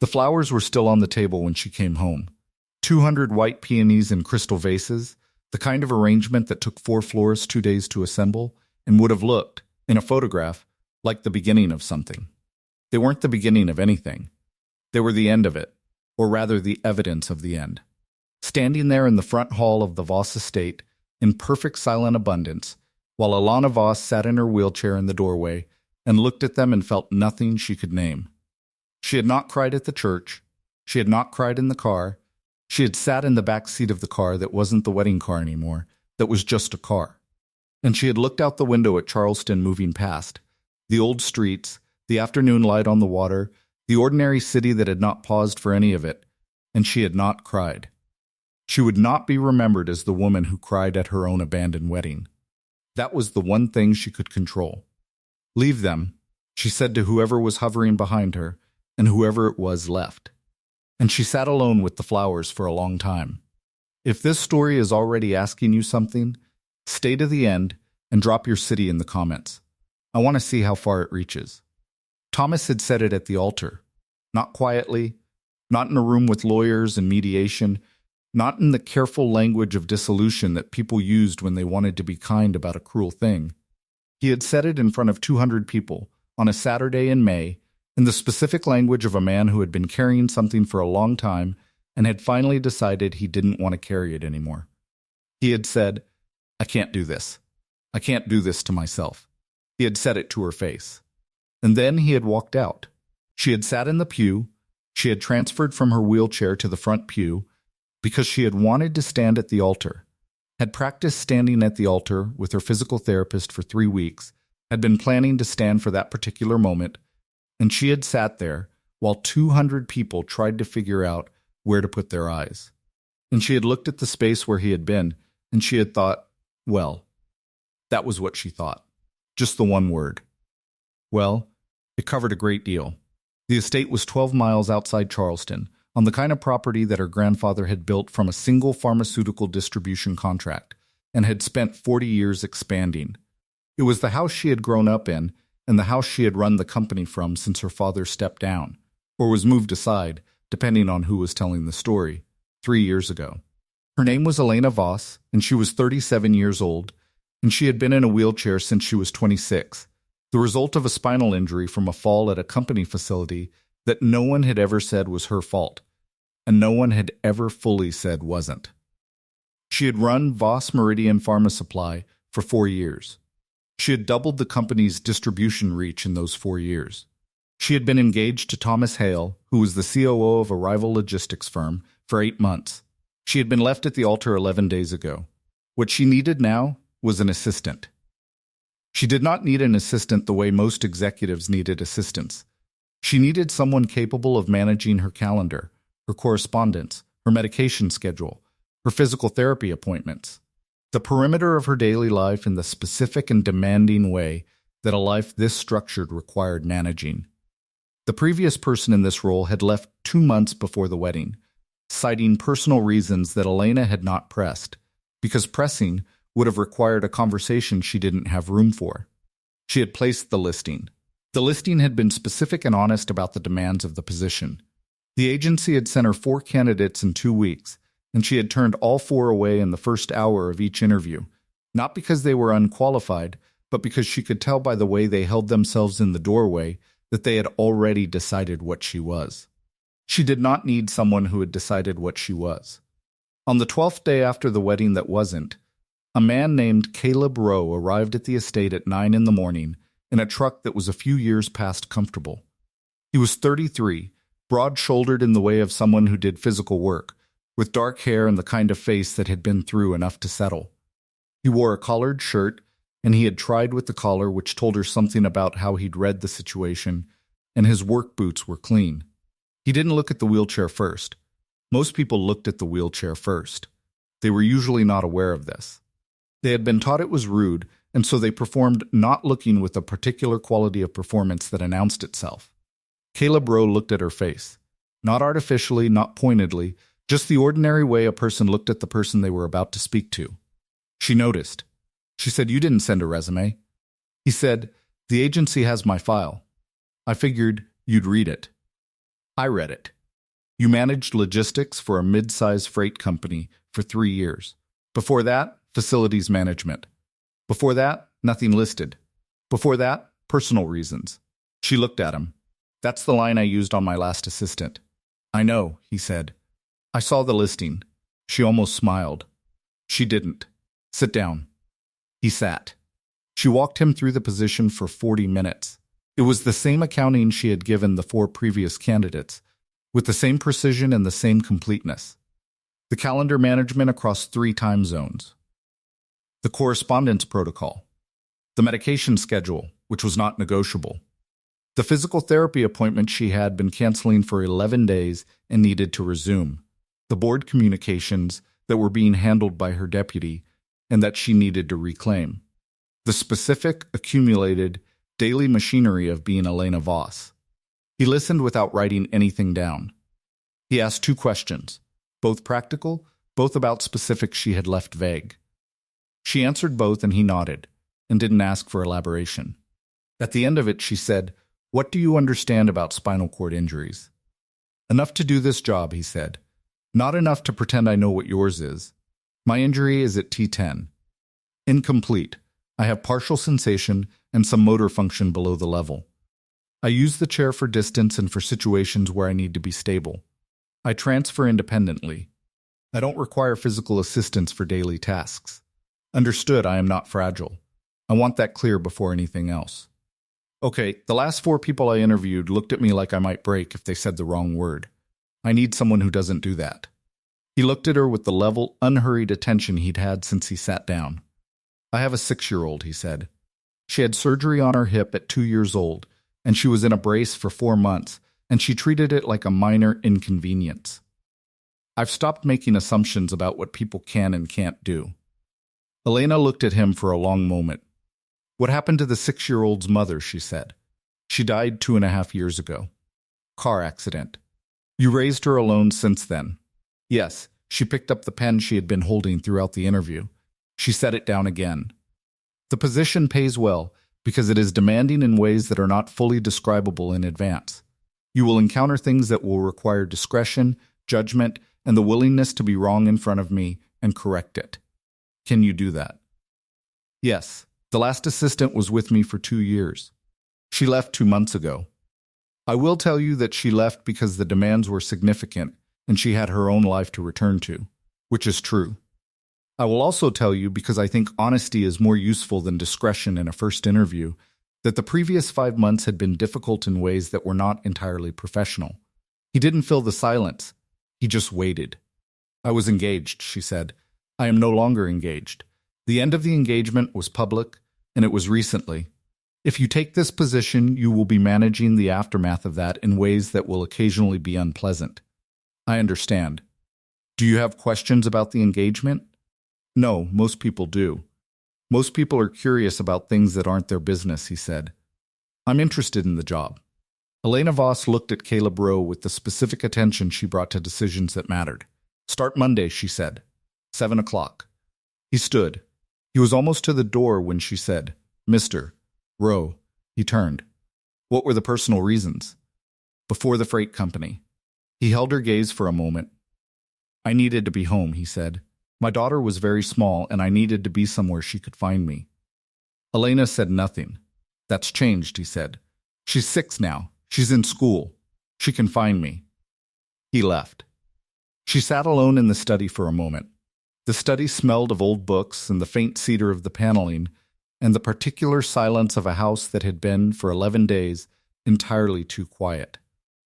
The flowers were still on the table when she came home. 200 white peonies in crystal vases, the kind of arrangement that took 4 florists 2 days to assemble, and would have looked, in a photograph, like the beginning of something. They weren't the beginning of anything. They were the end of it, or rather the evidence of the end. Standing there in the front hall of the Voss estate, in perfect silent abundance, while Alana Voss sat in her wheelchair in the doorway and looked at them and felt nothing she could name. She had not cried at the church. She had not cried in the car. She had sat in the back seat of the car that wasn't the wedding car anymore, that was just a car. And she had looked out the window at Charleston moving past, the old streets, the afternoon light on the water, the ordinary city that had not paused for any of it, and she had not cried. She would not be remembered as the woman who cried at her own abandoned wedding. That was the one thing she could control. Leave them, she said to whoever was hovering behind her, and whoever it was left. And she sat alone with the flowers for a long time. If this story is already asking you something, stay to the end and drop your city in the comments. I want to see how far it reaches. Thomas had said it at the altar, not quietly, not in a room with lawyers and mediation, not in the careful language of dissolution that people used when they wanted to be kind about a cruel thing. He had said it in front of 200 people on a Saturday in May, in the specific language of a man who had been carrying something for a long time and had finally decided he didn't want to carry it anymore. He had said, "I can't do this. I can't do this to myself." He had said it to her face. And then he had walked out. She had sat in the pew. She had transferred from her wheelchair to the front pew because she had wanted to stand at the altar, had practiced standing at the altar with her physical therapist for 3 weeks, had been planning to stand for that particular moment, and she had sat there while 200 people tried to figure out where to put their eyes. And she had looked at the space where he had been, and she had thought, well, that was what she thought. Just the one word. Well, it covered a great deal. The estate was 12 miles outside Charleston, on the kind of property that her grandfather had built from a single pharmaceutical distribution contract, and had spent 40 years expanding. It was the house she had grown up in, and the house she had run the company from since her father stepped down, or was moved aside, depending on who was telling the story, 3 years ago. Her name was Elena Voss, and she was 37 years old, and she had been in a wheelchair since she was 26, the result of a spinal injury from a fall at a company facility that no one had ever said was her fault, and no one had ever fully said wasn't. She had run Voss Meridian Pharma Supply for 4 years. She had doubled the company's distribution reach in those 4 years. She had been engaged to Thomas Hale, who was the COO of a rival logistics firm, for 8 months. She had been left at the altar 11 days ago. What she needed now was an assistant. She did not need an assistant the way most executives needed assistants. She needed someone capable of managing her calendar, her correspondence, her medication schedule, her physical therapy appointments, the perimeter of her daily life in the specific and demanding way that a life this structured required managing. The previous person in this role had left 2 months before the wedding, citing personal reasons that Elena had not pressed, because pressing would have required a conversation she didn't have room for. She had placed the listing. The listing had been specific and honest about the demands of the position. The agency had sent her 4 candidates in 2 weeks, and she had turned all 4 away in the first hour of each interview, not because they were unqualified, but because she could tell by the way they held themselves in the doorway that they had already decided what she was. She did not need someone who had decided what she was. On the 12th day after the wedding that wasn't, a man named Caleb Rowe arrived at the estate at 9 in the morning in a truck that was a few years past comfortable. He was 33, broad-shouldered in the way of someone who did physical work, with dark hair and the kind of face that had been through enough to settle. He wore a collared shirt, and he had tried with the collar, which told her something about how he'd read the situation, and his work boots were clean. He didn't look at the wheelchair first. Most people looked at the wheelchair first. They were usually not aware of this. They had been taught it was rude, and so they performed not looking with a particular quality of performance that announced itself. Caleb Rowe looked at her face. Not artificially, not pointedly, just the ordinary way a person looked at the person they were about to speak to. She noticed. She said, "You didn't send a resume." He said, "The agency has my file. I figured you'd read it." I read it. You managed logistics for a mid-sized freight company for 3 years. Before that, facilities management. Before that, nothing listed. Before that, personal reasons. She looked at him. That's the line I used on my last assistant. I know, he said. I saw the listing. She almost smiled. She didn't. Sit down. He sat. She walked him through the position for 40 minutes. It was the same accounting she had given the 4 previous candidates, with the same precision and the same completeness. The calendar management across 3 time zones. The correspondence protocol. The medication schedule, which was not negotiable. The physical therapy appointment she had been canceling for 11 days and needed to resume. The board communications that were being handled by her deputy and that she needed to reclaim. The specific, accumulated, daily machinery of being Elena Voss. He listened without writing anything down. He asked 2 questions, both practical, both about specifics she had left vague. She answered both and he nodded, and didn't ask for elaboration. At the end of it, she said, "What do you understand about spinal cord injuries?" "Enough to do this job," he said. "Not enough to pretend I know what yours is. My injury is at T10. Incomplete. I have partial sensation and some motor function below the level. I use the chair for distance and for situations where I need to be stable. I transfer independently. I don't require physical assistance for daily tasks. Understood, I am not fragile. I want that clear before anything else. Okay, the last 4 people I interviewed looked at me like I might break if they said the wrong word. I need someone who doesn't do that." He looked at her with the level, unhurried attention he'd had since he sat down. "I have a 6-year-old, he said. She had surgery on her hip at 2 years old, and she was in a brace for 4 months, and she treated it like a minor inconvenience. I've stopped making assumptions about what people can and can't do." Elena looked at him for a long moment. "What happened to the 6-year-old's mother?" she said. "She died 2.5 years ago. Car accident. You raised her alone since then?" "Yes." She picked up the pen she had been holding throughout the interview. She set it down again. "The position pays well because it is demanding in ways that are not fully describable in advance. You will encounter things that will require discretion, judgment, and the willingness to be wrong in front of me and correct it. Can you do that?" "Yes. The last assistant was with me for 2 years. She left 2 months ago. I will tell you that she left because the demands were significant and she had her own life to return to, which is true. I will also tell you, because I think honesty is more useful than discretion in a first interview, that the previous 5 months had been difficult in ways that were not entirely professional." He didn't fill the silence. He just waited. "I was engaged," she said. "I am no longer engaged. The end of the engagement was public, and it was recently. If you take this position, you will be managing the aftermath of that in ways that will occasionally be unpleasant." "I understand. Do you have questions about the engagement?" "No, most people do. Most people are curious about things that aren't their business," he said. "I'm interested in the job." Elena Voss looked at Caleb Rowe with the specific attention she brought to decisions that mattered. "Start Monday," she said. 7 o'clock. He stood. He was almost to the door when she said, "Mr. Rowe." He turned. "What were the personal reasons?" "Before the freight company." He held her gaze for a moment. "I needed to be home," he said. "My daughter was very small, and I needed to be somewhere she could find me." Elena said nothing. "That's changed," he said. "She's 6 now. She's in school. She can find me." He left. She sat alone in the study for a moment. The study smelled of old books and the faint cedar of the paneling, and the particular silence of a house that had been, for 11 days, entirely too quiet.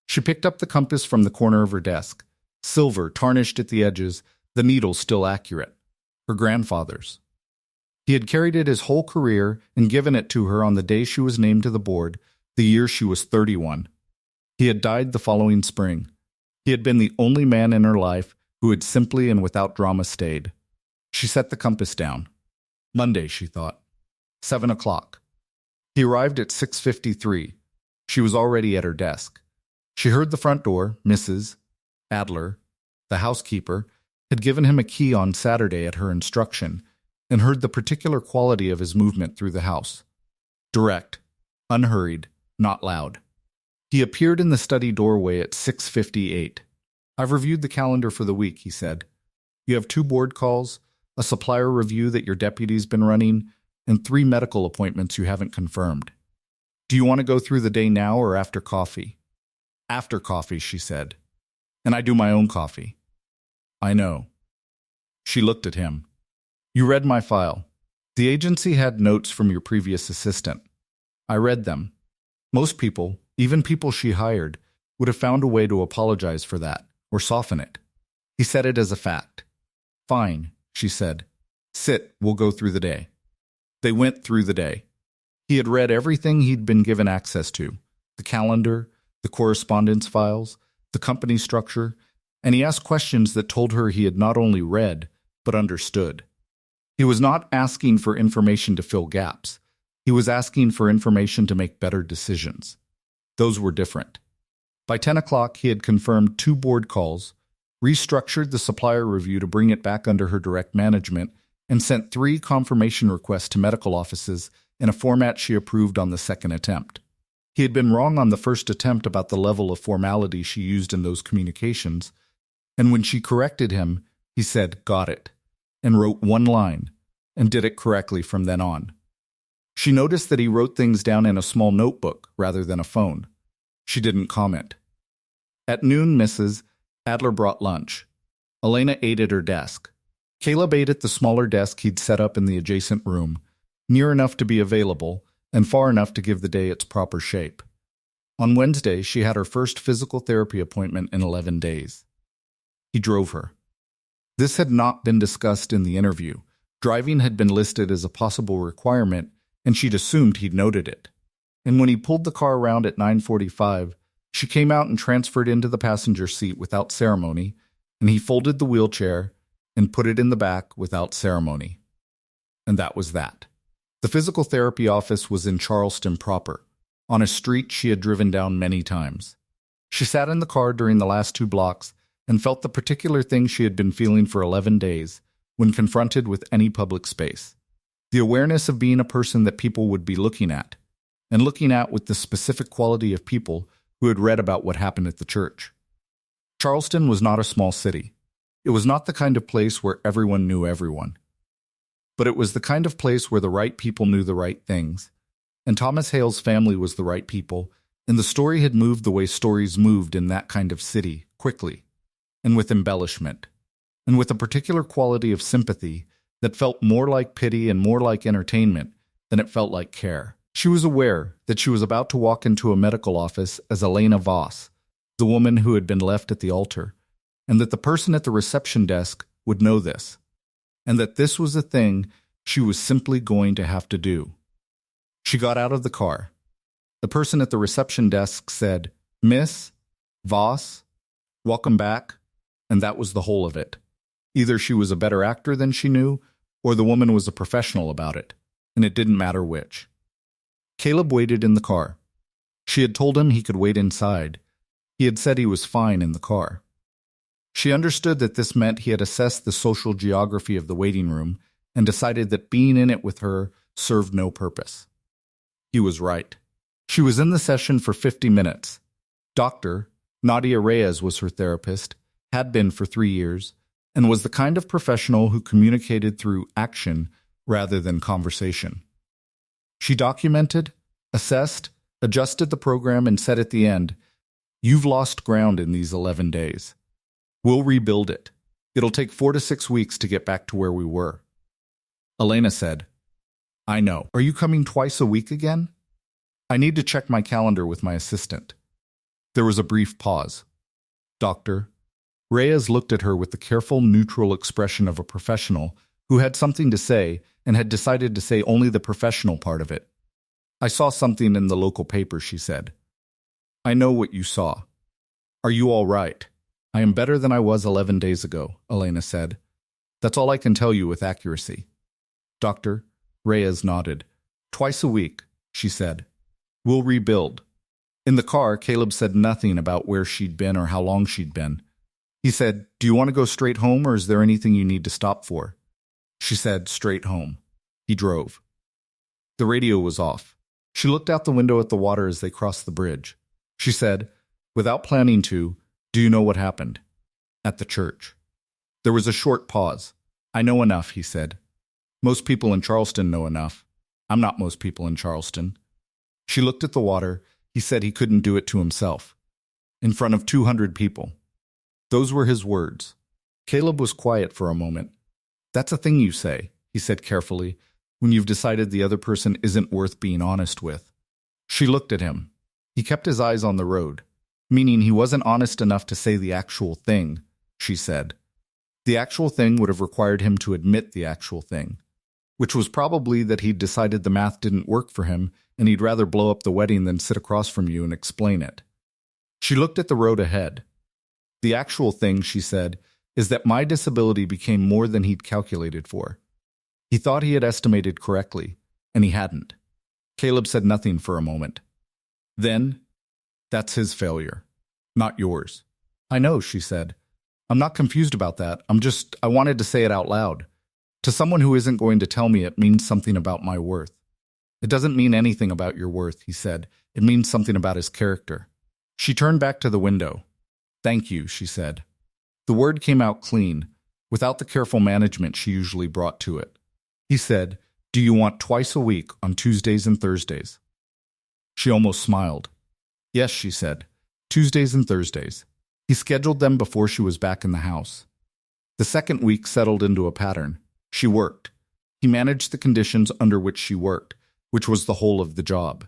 She picked up the compass from the corner of her desk. Silver, tarnished at the edges, the needle still accurate. Her grandfather's. He had carried it his whole career and given it to her on the day she was named to the board, the year she was 31. He had died the following spring. He had been the only man in her life who had simply and without drama stayed. She set the compass down. Monday, she thought. 7 o'clock. He arrived at 6:53. She was already at her desk. She heard the front door. Mrs. Adler, the housekeeper, had given him a key on Saturday at her instruction, and heard the particular quality of his movement through the house. Direct, unhurried, not loud. He appeared in the study doorway at 6:58. "I've reviewed the calendar for the week," he said. "You have 2 board calls, a supplier review that your deputy's been running, and 3 medical appointments you haven't confirmed. Do you want to go through the day now or after coffee?" "After coffee," she said. "And I do my own coffee." "I know." She looked at him. "You read my file. The agency had notes from your previous assistant. I read them. Most people, even people she hired, would have found a way to apologize for that, or soften it." He said it as a fact. "Fine," she said. "Sit, we'll go through the day." They went through the day. He had read everything he'd been given access to, the calendar, the correspondence files, the company structure, and he asked questions that told her he had not only read, but understood. He was not asking for information to fill gaps. He was asking for information to make better decisions. Those were different. By 10 o'clock, he had confirmed 2 board calls, restructured the supplier review to bring it back under her direct management, and sent 3 confirmation requests to medical offices in a format she approved on the second attempt. He had been wrong on the first attempt about the level of formality she used in those communications, and when she corrected him, he said, "Got it," and wrote 1 line, and did it correctly from then on. She noticed that he wrote things down in a small notebook rather than a phone. She didn't comment. At noon, Mrs. Adler brought lunch. Elena ate at her desk. Caleb ate at the smaller desk he'd set up in the adjacent room, near enough to be available and far enough to give the day its proper shape. On Wednesday, she had her first physical therapy appointment in 11 days. He drove her. This had not been discussed in the interview. Driving had been listed as a possible requirement, and she'd assumed he'd noted it. And when he pulled the car around at 9:45, she came out and transferred into the passenger seat without ceremony, and he folded the wheelchair and put it in the back without ceremony. And that was that. The physical therapy office was in Charleston proper, on a street she had driven down many times. She sat in the car during the last 2 blocks and felt the particular thing she had been feeling for 11 days when confronted with any public space. The awareness of being a person that people would be looking at, and looking at with the specific quality of people who had read about what happened at the church. Charleston was not a small city. It was not the kind of place where everyone knew everyone. But it was the kind of place where the right people knew the right things. And Thomas Hale's family was the right people, and the story had moved the way stories moved in that kind of city, quickly, and with embellishment, and with a particular quality of sympathy that felt more like pity and more like entertainment than it felt like care. She was aware that she was about to walk into a medical office as Elena Voss, the woman who had been left at the altar, and that the person at the reception desk would know this, and that this was a thing she was simply going to have to do. She got out of the car. The person at the reception desk said, "Miss Voss, welcome back," and that was the whole of it. Either she was a better actor than she knew, or the woman was a professional about it, and it didn't matter which. Caleb waited in the car. She had told him he could wait inside. He had said he was fine in the car. She understood that this meant he had assessed the social geography of the waiting room and decided that being in it with her served no purpose. He was right. She was in the session for 50 minutes. Dr. Nadia Reyes was her therapist, had been for 3 years, and was the kind of professional who communicated through action rather than conversation. She documented, assessed, adjusted the program, and said at the end, "You've lost ground in these 11 days. We'll rebuild it. It'll take 4 to 6 weeks to get back to where we were." Elena said, "I know. Are you coming twice a week again?" "I need to check my calendar with my assistant." There was a brief pause. Dr. Reyes looked at her with the careful, neutral expression of a professional who had something to say and had decided to say only the professional part of it. "I saw something in the local paper," she said. "I know what you saw. Are you all right?" "I am better than I was 11 days ago," Elena said. "That's all I can tell you with accuracy." Dr. Reyes nodded. "Twice a week," she said. "We'll rebuild." In the car, Caleb said nothing about where she'd been or how long she'd been. He said, "Do you want to go straight home or is there anything you need to stop for?" She said, "Straight home." He drove. The radio was off. She looked out the window at the water as they crossed the bridge. She said, without planning to, "Do you know what happened?" At the church. There was a short pause. "I know enough," he said. "Most people in Charleston know enough. I'm not most people in Charleston." She looked at the water. He said he couldn't do it to himself. In front of 200 people. Those were his words. Caleb was quiet for a moment. "That's a thing you say," he said carefully, "when you've decided the other person isn't worth being honest with." She looked at him. He kept his eyes on the road, meaning he wasn't honest enough to say the actual thing, she said. The actual thing would have required him to admit the actual thing, which was probably that he'd decided the math didn't work for him and he'd rather blow up the wedding than sit across from you and explain it. She looked at the road ahead. "The actual thing," she said, "is that my disability became more than he'd calculated for." He thought he had estimated correctly, and he hadn't. Caleb said nothing for a moment. Then, "That's his failure, not yours." "I know," she said. "I'm not confused about that. I wanted to say it out loud. To someone who isn't going to tell me it means something about my worth." "It doesn't mean anything about your worth," he said. "It means something about his character." She turned back to the window. "Thank you," she said. The word came out clean, without the careful management she usually brought to it. He said, "Do you want twice a week on Tuesdays and Thursdays?" She almost smiled. "Yes," she said, "Tuesdays and Thursdays." He scheduled them before she was back in the house. The second week settled into a pattern. She worked. He managed the conditions under which she worked, which was the whole of the job.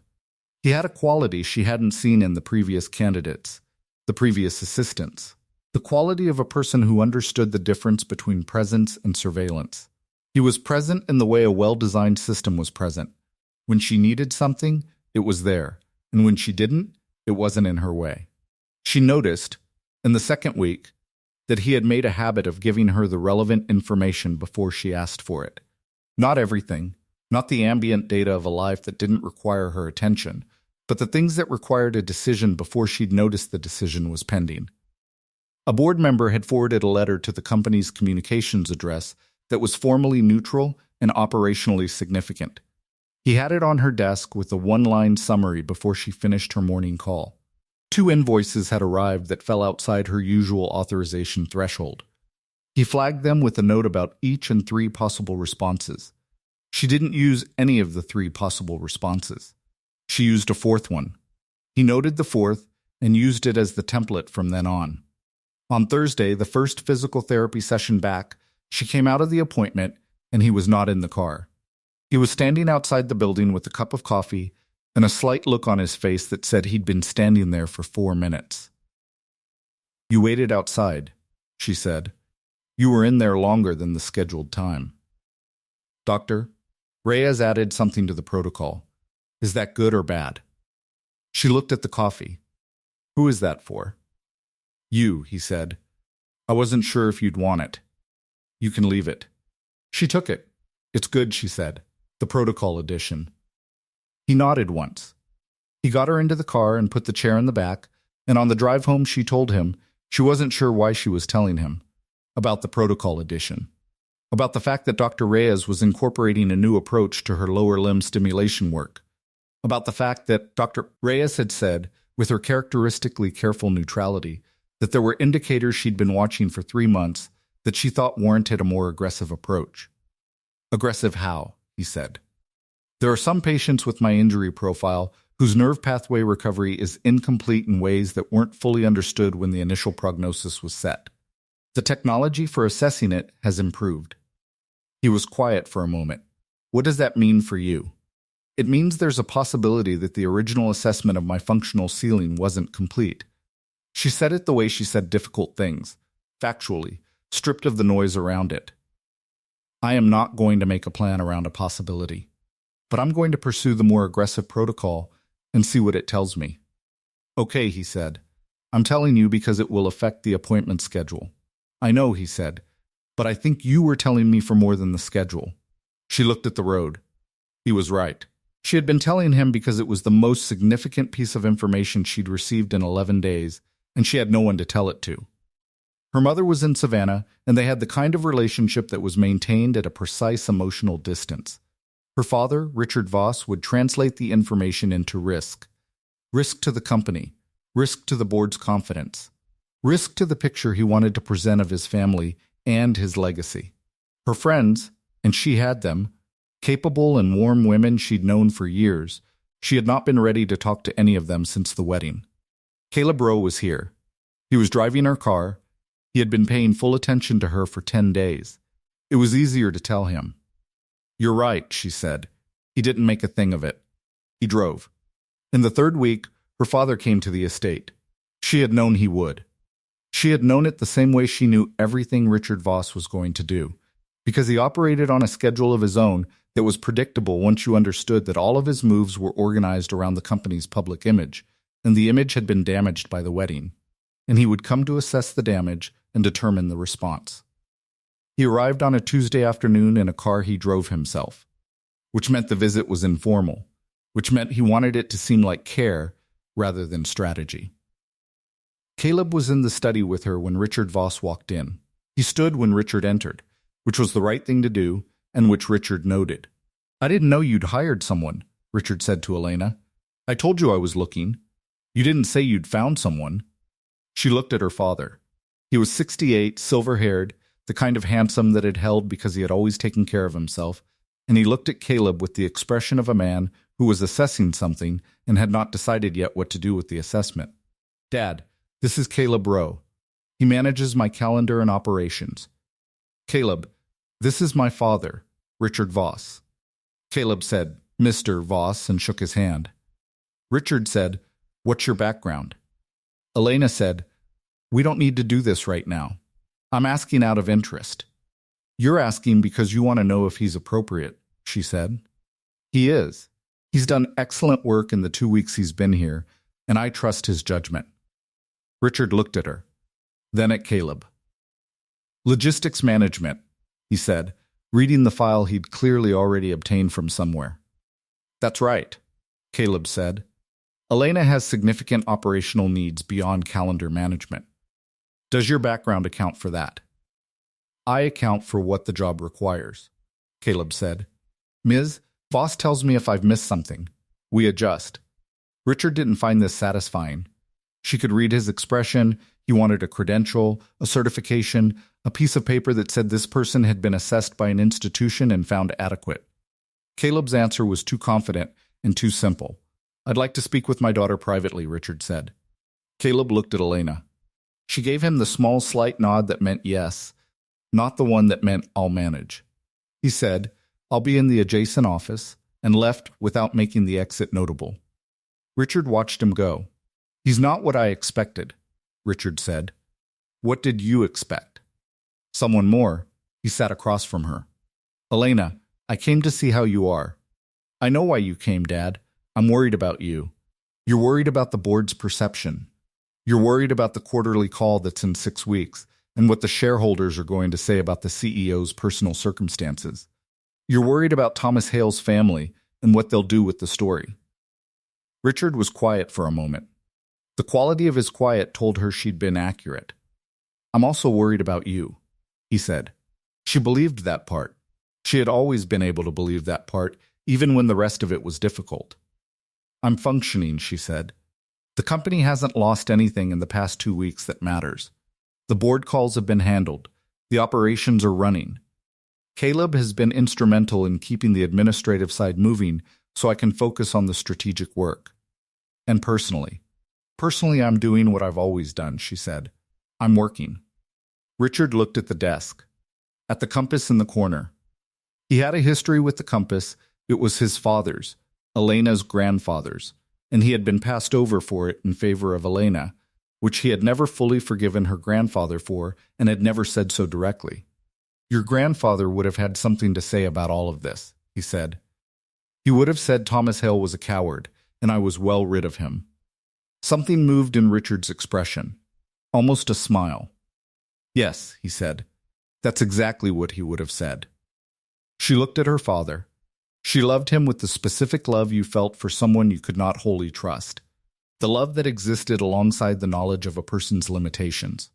He had a quality she hadn't seen in the previous candidates, the previous assistants. The quality of a person who understood the difference between presence and surveillance. He was present in the way a well-designed system was present. When she needed something, it was there, and when she didn't, it wasn't in her way. She noticed, in the second week, that he had made a habit of giving her the relevant information before she asked for it. Not everything, not the ambient data of a life that didn't require her attention, but the things that required a decision before she'd noticed the decision was pending. A board member had forwarded a letter to the company's communications address that was formally neutral and operationally significant. He had it on her desk with a one-line summary before she finished her morning call. 2 invoices had arrived that fell outside her usual authorization threshold. He flagged them with a note about each and 3 possible responses. She didn't use any of the 3 possible responses. She used a 4th one. He noted the 4th and used it as the template from then on. On Thursday, the first physical therapy session back, she came out of the appointment and he was not in the car. He was standing outside the building with a cup of coffee and a slight look on his face that said he'd been standing there for 4 minutes. "You waited outside," she said. "You were in there longer than the scheduled time." "Doctor, Reyes added something to the protocol. Is that good or bad?" She looked at the coffee. "Who is that for?" "You," he said. "I wasn't sure if you'd want it. You can leave it." She took it. "It's good," she said. "The protocol edition." He nodded once. He got her into the car and put the chair in the back, and on the drive home she told him she wasn't sure why she was telling him about the protocol edition, about the fact that Dr. Reyes was incorporating a new approach to her lower limb stimulation work, about the fact that Dr. Reyes had said, with her characteristically careful neutrality, that there were indicators she'd been watching for 3 months that she thought warranted a more aggressive approach. "Aggressive how?" he said. "There are some patients with my injury profile whose nerve pathway recovery is incomplete in ways that weren't fully understood when the initial prognosis was set. The technology for assessing it has improved." He was quiet for a moment. "What does that mean for you?" "It means there's a possibility that the original assessment of my functional ceiling wasn't complete." She said it the way she said difficult things, factually, stripped of the noise around it. "I am not going to make a plan around a possibility, but I'm going to pursue the more aggressive protocol and see what it tells me." "Okay," he said. "I'm telling you because it will affect the appointment schedule." "I know," he said, "but I think you were telling me for more than the schedule." She looked at the road. He was right. She had been telling him because it was the most significant piece of information she'd received in 11 days, and she had no one to tell it to. Her mother was in Savannah, and they had the kind of relationship that was maintained at a precise emotional distance. Her father, Richard Voss, would translate the information into risk. Risk to the company, risk to the board's confidence, risk to the picture he wanted to present of his family and his legacy. Her friends, and she had them, capable and warm women she'd known for years, she had not been ready to talk to any of them since the wedding. Caleb Rowe was here. He was driving her car. He had been paying full attention to her for 10 days. It was easier to tell him. "You're right," she said. He didn't make a thing of it. He drove. In the third week, her father came to the estate. She had known he would. She had known it the same way she knew everything Richard Voss was going to do, because he operated on a schedule of his own that was predictable once you understood that all of his moves were organized around the company's public image, and the image had been damaged by the wedding, and he would come to assess the damage and determine the response. He arrived on a Tuesday afternoon in a car he drove himself, which meant the visit was informal, which meant he wanted it to seem like care rather than strategy. Caleb was in the study with her when Richard Voss walked in. He stood when Richard entered, which was the right thing to do, and which Richard noted. "I didn't know you'd hired someone," Richard said to Elena. "I told you I was looking. You didn't say you'd found someone." She looked at her father. He was 68, silver-haired, the kind of handsome that had held because he had always taken care of himself, and he looked at Caleb with the expression of a man who was assessing something and had not decided yet what to do with the assessment. "Dad, this is Caleb Rowe. He manages my calendar and operations. Caleb, this is my father, Richard Voss." Caleb said, "Mr. Voss," and shook his hand. Richard said, "What's your background?" Elena said, "We don't need to do this right now. I'm asking out of interest." "You're asking because you want to know if he's appropriate," she said. "He is. He's done excellent work in the 2 weeks he's been here, and I trust his judgment." Richard looked at her, then at Caleb. "Logistics management," he said, reading the file he'd clearly already obtained from somewhere. "That's right," Caleb said. "Elena has significant operational needs beyond calendar management. Does your background account for that?" "I account for what the job requires," Caleb said. "Ms. Voss tells me if I've missed something. We adjust." Richard didn't find this satisfying. She could read his expression. He wanted a credential, a certification, a piece of paper that said this person had been assessed by an institution and found adequate. Caleb's answer was too confident and too simple. "I'd like to speak with my daughter privately," Richard said. Caleb looked at Elena. She gave him the small, slight nod that meant yes, not the one that meant "I'll manage." He said, "I'll be in the adjacent office," and left without making the exit notable. Richard watched him go. "He's not what I expected," Richard said. "What did you expect?" "Someone more." He sat across from her. "Elena, I came to see how you are." "I know why you came, Dad. I'm worried about you. You're worried about the board's perception. You're worried about the quarterly call that's in 6 weeks and what the shareholders are going to say about the CEO's personal circumstances. You're worried about Thomas Hale's family and what they'll do with the story." Richard was quiet for a moment. The quality of his quiet told her she'd been accurate. "I'm also worried about you," he said. She believed that part. She had always been able to believe that part, even when the rest of it was difficult. "I'm functioning," she said. "The company hasn't lost anything in the past 2 weeks that matters. The board calls have been handled. The operations are running. Caleb has been instrumental in keeping the administrative side moving so I can focus on the strategic work. And personally, I'm doing what I've always done," she said. "I'm working." Richard looked at the desk, at the compass in the corner. He had a history with the compass. It was his father's, Elena's grandfather's, and he had been passed over for it in favor of Elena, which he had never fully forgiven her grandfather for and had never said so directly. "Your grandfather would have had something to say about all of this," he said. "He would have said Thomas Hale was a coward, and I was well rid of him." Something moved in Richard's expression, almost a smile. "Yes," he said. "That's exactly what he would have said." She looked at her father. She loved him with the specific love you felt for someone you could not wholly trust, the love that existed alongside the knowledge of a person's limitations.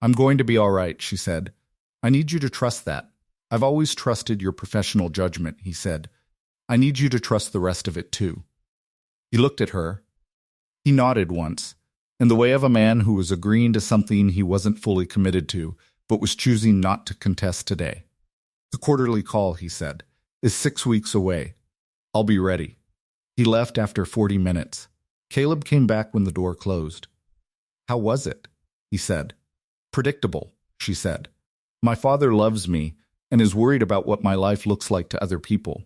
"I'm going to be all right," she said. "I need you to trust that. I've always trusted your professional judgment," he said. "I need you to trust the rest of it too." He looked at her. He nodded once, in the way of a man who was agreeing to something he wasn't fully committed to, but was choosing not to contest today. The quarterly call, he said, is 6 weeks away. I'll be ready. He left after 40 minutes. Caleb came back when the door closed. How was it? He said. Predictable, she said. My father loves me and is worried about what my life looks like to other people.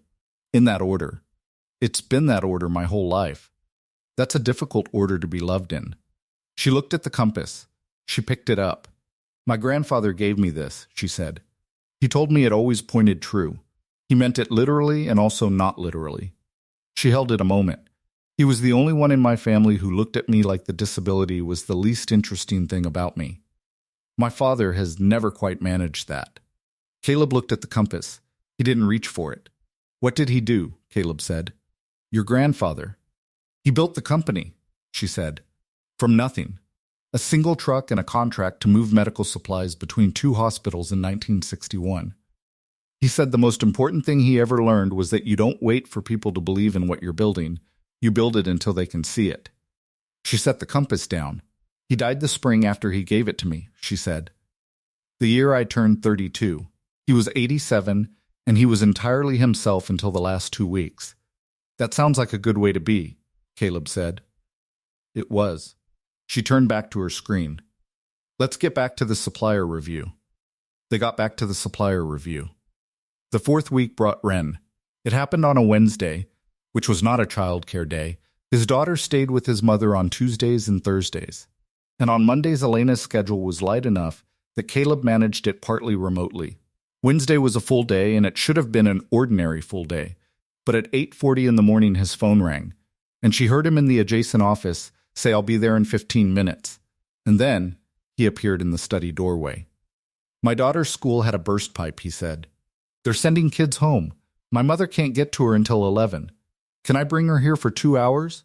In that order. It's been that order my whole life. That's a difficult order to be loved in. She looked at the compass. She picked it up. My grandfather gave me this, she said. He told me it always pointed true. He meant it literally and also not literally. She held it a moment. He was the only one in my family who looked at me like the disability was the least interesting thing about me. My father has never quite managed that. Caleb looked at the compass. He didn't reach for it. What did he do? Caleb said. Your grandfather. He built the company, she said. From nothing. A single truck and a contract to move medical supplies between 2 hospitals in 1961. He said the most important thing he ever learned was that you don't wait for people to believe in what you're building. You build it until they can see it. She set the compass down. He died the spring after he gave it to me, she said. The year I turned 32. He was 87, and he was entirely himself until the last 2 weeks. That sounds like a good way to be, Caleb said. It was. She turned back to her screen. Let's get back to the supplier review. They got back to the supplier review. The 4th week brought Ren. It happened on a Wednesday, which was not a child care day. His daughter stayed with his mother on Tuesdays and Thursdays. And on Mondays, Elena's schedule was light enough that Caleb managed it partly remotely. Wednesday was a full day, and it should have been an ordinary full day. But at 8:40 in the morning, his phone rang, and she heard him in the adjacent office say, I'll be there in 15 minutes. And then he appeared in the study doorway. My daughter's school had a burst pipe, he said. They're sending kids home. My mother can't get to her until 11. Can I bring her here for 2 hours?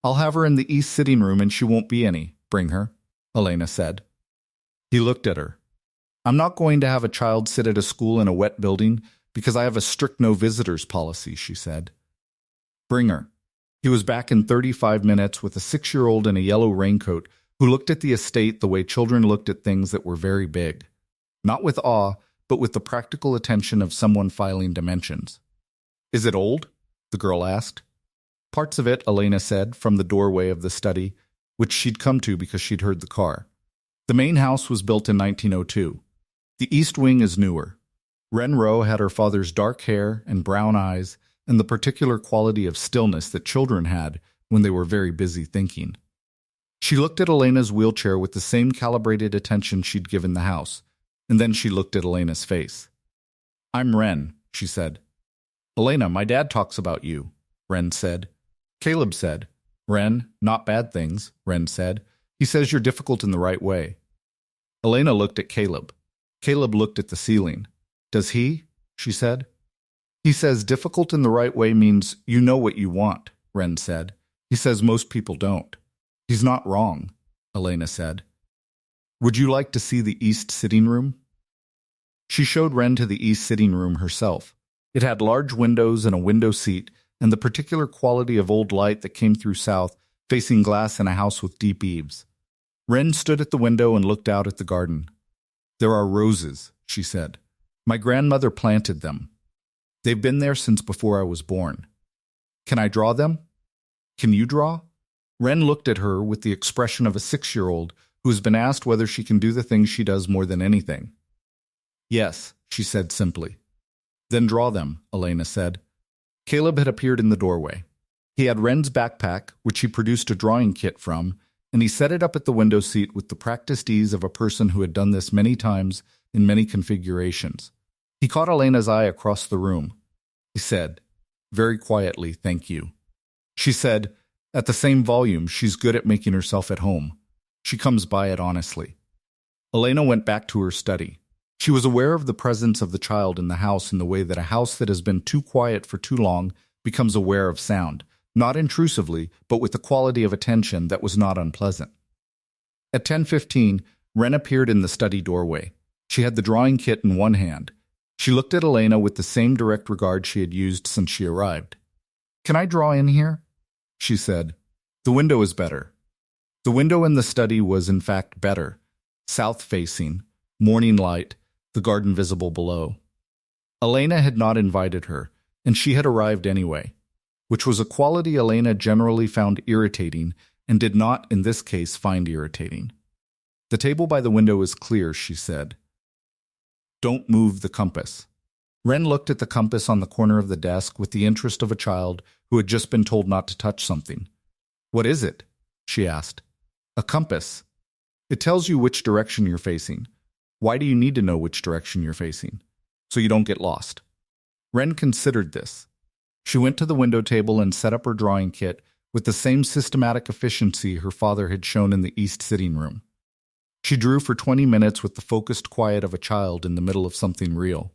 I'll have her in the east sitting room and she won't be any. Bring her, Elena said. He looked at her. I'm not going to have a child sit at a school in a wet building because I have a strict no visitors policy, she said. Bring her. He was back in 35 minutes with a 6-year-old in a yellow raincoat who looked at the estate the way children looked at things that were very big. Not with awe, but with the practical attention of someone filing dimensions. Is it old? The girl asked. Parts of it, Elena said, from the doorway of the study, which she'd come to because she'd heard the car. The main house was built in 1902. The east wing is newer. Ren Rowe had her father's dark hair and brown eyes and the particular quality of stillness that children had when they were very busy thinking. She looked at Elena's wheelchair with the same calibrated attention she'd given the house, and then she looked at Elena's face. I'm Ren, she said. Elena, my dad talks about you, Ren said. Caleb said. Ren, not bad things, Ren said. He says you're difficult in the right way. Elena looked at Caleb. Caleb looked at the ceiling. Does he? She said. He says difficult in the right way means you know what you want, Ren said. He says most people don't. He's not wrong, Elena said. Would you like to see the east sitting room? She showed Ren to the east sitting room herself. It had large windows and a window seat and the particular quality of old light that came through south, facing glass in a house with deep eaves. Ren stood at the window and looked out at the garden. There are roses, she said. My grandmother planted them. They've been there since before I was born. Can I draw them? Can you draw? Ren looked at her with the expression of a 6-year-old who has been asked whether she can do the things she does more than anything. Yes, she said simply. Then draw them, Elena said. Caleb had appeared in the doorway. He had Ren's backpack, which he produced a drawing kit from, and he set it up at the window seat with the practiced ease of a person who had done this many times in many configurations. He caught Elena's eye across the room. He said, very quietly, thank you. She said, at the same volume, she's good at making herself at home. She comes by it honestly. Elena went back to her study. She was aware of the presence of the child in the house in the way that a house that has been too quiet for too long becomes aware of sound, not intrusively, but with the quality of attention that was not unpleasant. At 10:15, Ren appeared in the study doorway. She had the drawing kit in one hand. She looked at Elena with the same direct regard she had used since she arrived. Can I draw in here? She said. The window is better. The window in the study was in fact better, south-facing, morning light, the garden visible below. Elena had not invited her, and she had arrived anyway, which was a quality Elena generally found irritating and did not, in this case, find irritating. "The table by the window is clear," she said. "Don't move the compass." Wren looked at the compass on the corner of the desk with the interest of a child who had just been told not to touch something. "What is it?" she asked. "A compass. It tells you which direction you're facing. Why do you need to know which direction you're facing? So you don't get lost." Wren considered this. She went to the window table and set up her drawing kit with the same systematic efficiency her father had shown in the east sitting room. She drew for 20 minutes with the focused quiet of a child in the middle of something real.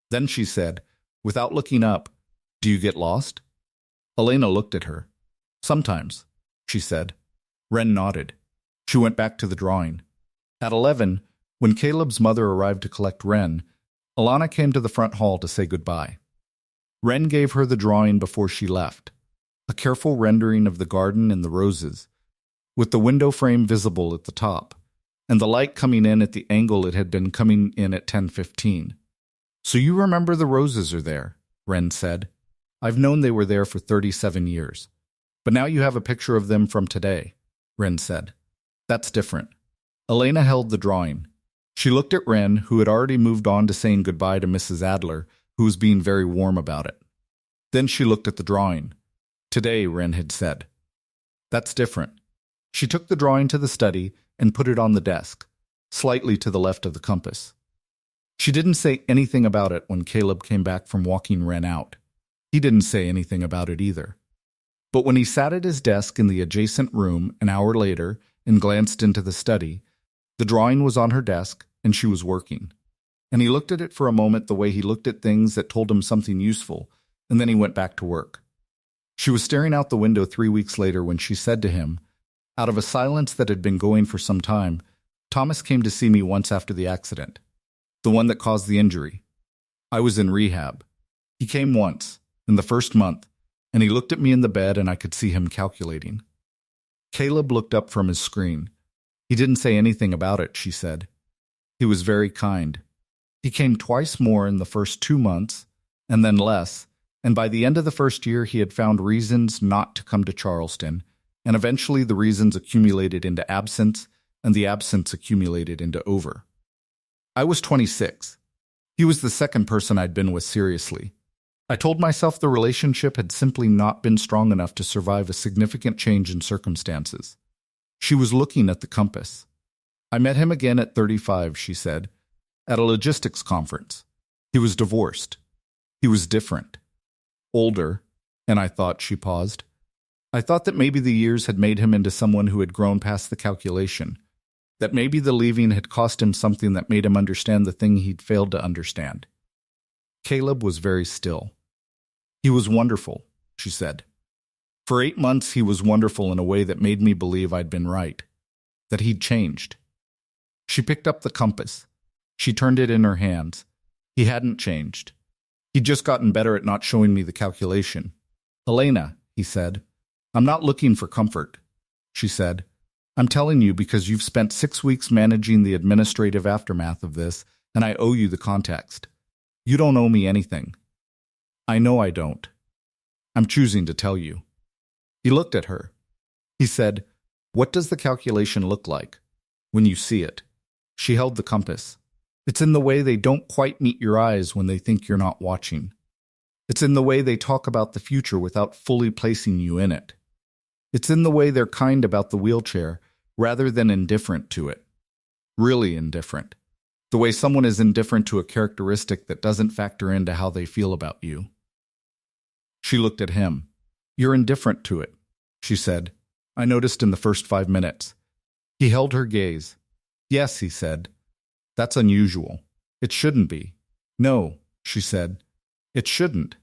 Then she said, without looking up, "Do you get lost?" Elena looked at her. "Sometimes," she said. Wren nodded. She went back to the drawing. At 11, when Caleb's mother arrived to collect Wren, Alana came to the front hall to say goodbye. Wren gave her the drawing before she left, a careful rendering of the garden and the roses, with the window frame visible at the top, and the light coming in at the angle it had been coming in at 10:15. "So you remember the roses are there," Wren said. "I've known they were there for 37 years. But now you have a picture of them from today," Wren said. "That's different." Elena held the drawing. She looked at Wren, who had already moved on to saying goodbye to Mrs. Adler, who was being very warm about it. Then she looked at the drawing. "Today," Wren had said. "That's different." She took the drawing to the study and put it on the desk, slightly to the left of the compass. She didn't say anything about it when Caleb came back from walking Wren out. He didn't say anything about it either. But when he sat at his desk in the adjacent room an hour later and glanced into the study, the drawing was on her desk and she was working. And he looked at it for a moment the way he looked at things that told him something useful, and then he went back to work. She was staring out the window 3 weeks later when she said to him, out of a silence that had been going for some time, "Thomas came to see me once after the accident. The one that caused the injury. I was in rehab. He came once, in the first month, and he looked at me in the bed and I could see him calculating." Caleb looked up from his screen. "He didn't say anything about it," she said. "He was very kind. He came twice more in the first 2 months, and then less, and by the end of the first year he had found reasons not to come to Charleston, and eventually the reasons accumulated into absence, and the absence accumulated into over. I was 26. He was the second person I'd been with seriously. I told myself the relationship had simply not been strong enough to survive a significant change in circumstances." She was looking at the compass. "I met him again at 35, she said, "at a logistics conference. He was divorced. He was different. Older, and I thought," she paused, "I thought that maybe the years had made him into someone who had grown past the calculation, that maybe the leaving had cost him something that made him understand the thing he'd failed to understand." Caleb was very still. "He was wonderful," she said. "For 8 months he was wonderful in a way that made me believe I'd been right, that he'd changed." She picked up the compass. She turned it in her hands. He hadn't changed. He'd just gotten better at not showing me the calculation. "Elena," he said, "I'm not looking for comfort," she said. "I'm telling you because you've spent 6 weeks managing the administrative aftermath of this, and I owe you the context. You don't owe me anything. I know I don't. I'm choosing to tell you." He looked at her. He said, "What does the calculation look like when you see it?" She held the compass. "It's in the way they don't quite meet your eyes when they think you're not watching. It's in the way they talk about the future without fully placing you in it. It's in the way they're kind about the wheelchair rather than indifferent to it. Really indifferent. The way someone is indifferent to a characteristic that doesn't factor into how they feel about you." She looked at him. "You're indifferent to it," she said. "I noticed in the first 5 minutes." He held her gaze. "Yes," he said. "That's unusual. It shouldn't be." "No," she said. "It shouldn't."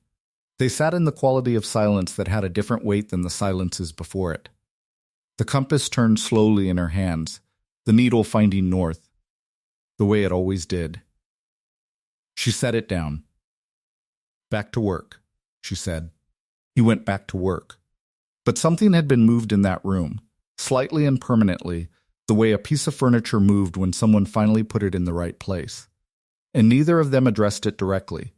They sat in the quality of silence that had a different weight than the silences before it. The compass turned slowly in her hands, the needle finding north, the way it always did. She set it down. "Back to work," she said. He went back to work. But something had been moved in that room. slightly and permanently, the way a piece of furniture moved when someone finally put it in the right place. And neither of them addressed it directly,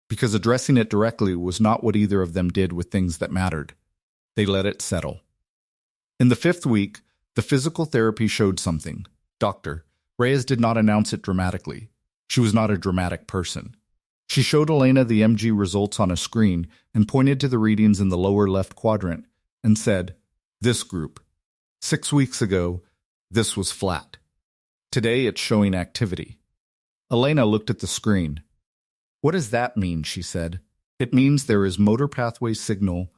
because addressing it directly was not what either of them did with things that mattered. They let it settle. In the 5th week, the physical therapy showed something. Dr. Reyes did not announce it dramatically. She was not a dramatic person. She showed Elena the MG results on a screen and pointed to the readings in the lower left quadrant and said, "This group. 6 weeks ago, this was flat. Today it's showing activity." Elena looked at the screen. "What does that mean?" she said. "It means there is motor pathway signal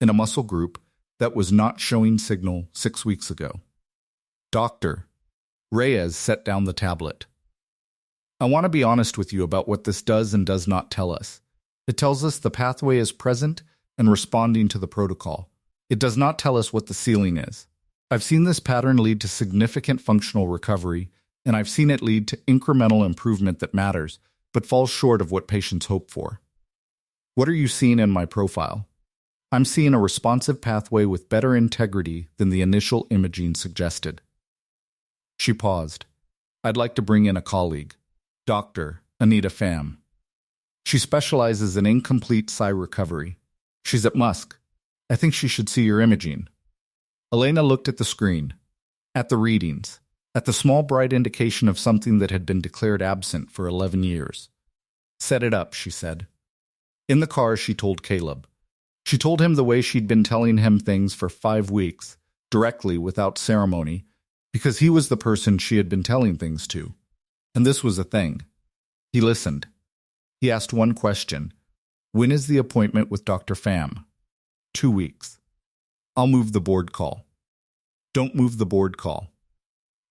in a muscle group that was not showing signal 6 weeks ago." Dr. Reyes set down the tablet. "I want to be honest with you about what this does and does not tell us. It tells us the pathway is present and responding to the protocol. It does not tell us what the ceiling is. I've seen this pattern lead to significant functional recovery, and I've seen it lead to incremental improvement that matters, but falls short of what patients hope for. What are you seeing in my profile? I'm seeing a responsive pathway with better integrity than the initial imaging suggested." She paused. "I'd like to bring in a colleague. Dr. Anita Pham. She specializes in incomplete psi recovery. She's at Musk. I think she should see your imaging." Elena looked at the screen, at the readings, at the small bright indication of something that had been declared absent for 11 years. "Set it up," she said. In the car, she told Caleb. She told him the way she'd been telling him things for 5 weeks, directly, without ceremony, because he was the person she had been telling things to. And this was a thing. He listened. He asked one question. "When is the appointment with Dr. Pham?" 2 weeks. "I'll move the board call." "Don't move the board call.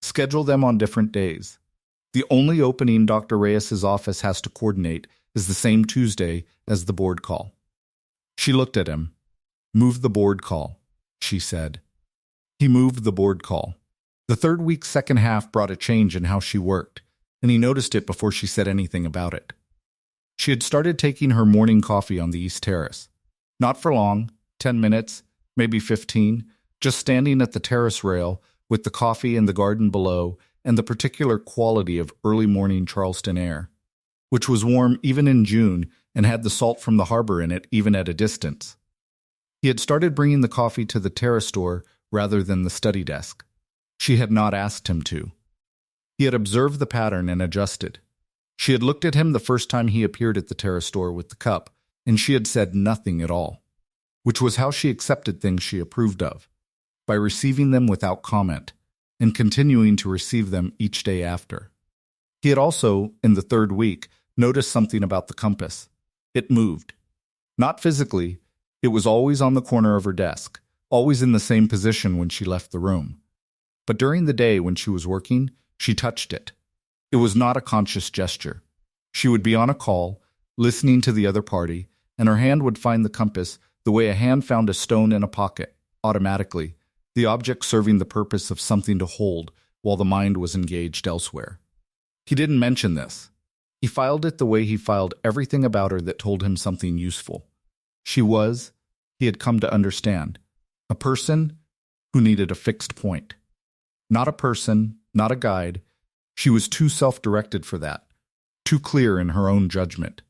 Schedule them on different days. The only opening Dr. Reyes's office has to coordinate is the same Tuesday as the board call." She looked at him. "Move the board call," she said. He moved the board call. The 3rd week's second half brought a change in how she worked, and he noticed it before she said anything about it. She had started taking her morning coffee on the East Terrace. Not for long, 10 minutes, maybe 15, just standing at the terrace rail with the coffee in the garden below and the particular quality of early morning Charleston air, which was warm even in June and had the salt from the harbor in it even at a distance. He had started bringing the coffee to the terrace door rather than the study desk. She had not asked him to. He had observed the pattern and adjusted. She had looked at him the first time he appeared at the terrace door with the cup, and she had said nothing at all, which was how she accepted things she approved of, by receiving them without comment, and continuing to receive them each day after. He had also, in the 3rd week, noticed something about the compass. It moved. Not physically, it was always on the corner of her desk, always in the same position when she left the room. But during the day when she was working, she touched it. It was not a conscious gesture. She would be on a call, listening to the other party, and her hand would find the compass the way a hand found a stone in a pocket, automatically, the object serving the purpose of something to hold while the mind was engaged elsewhere. He didn't mention this. He filed it the way he filed everything about her that told him something useful. She was, he had come to understand, a person who needed a fixed point. Not a person, not a guide. She was too self-directed for that, too clear in her own judgment.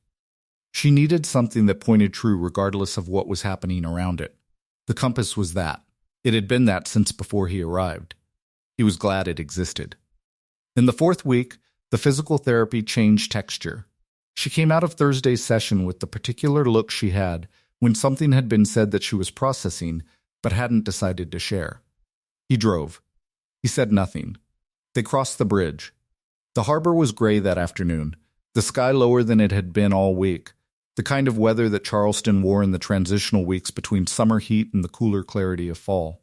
She needed something that pointed true regardless of what was happening around it. The compass was that. It had been that since before he arrived. He was glad it existed. In the 4th week, the physical therapy changed texture. She came out of Thursday's session with the particular look she had when something had been said that she was processing but hadn't decided to share. He drove. He said nothing. They crossed the bridge. The harbor was gray that afternoon, the sky lower than it had been all week, the kind of weather that Charleston wore in the transitional weeks between summer heat and the cooler clarity of fall.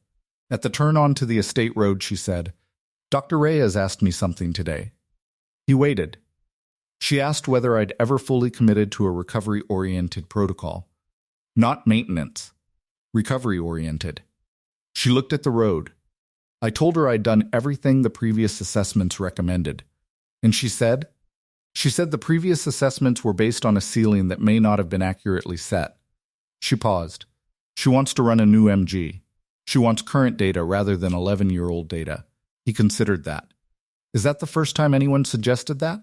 At the turn onto the estate road, she said, "Dr. Reyes asked me something today." He waited. She asked whether I'd ever fully committed to a recovery-oriented protocol. Not maintenance. Recovery-oriented. She looked at the road. I told her I'd done everything the previous assessments recommended. And she said the previous assessments were based on a ceiling that may not have been accurately set. She paused. She wants to run a new MG. She wants current data rather than 11-year-old data. He considered that. Is that the first time anyone suggested that?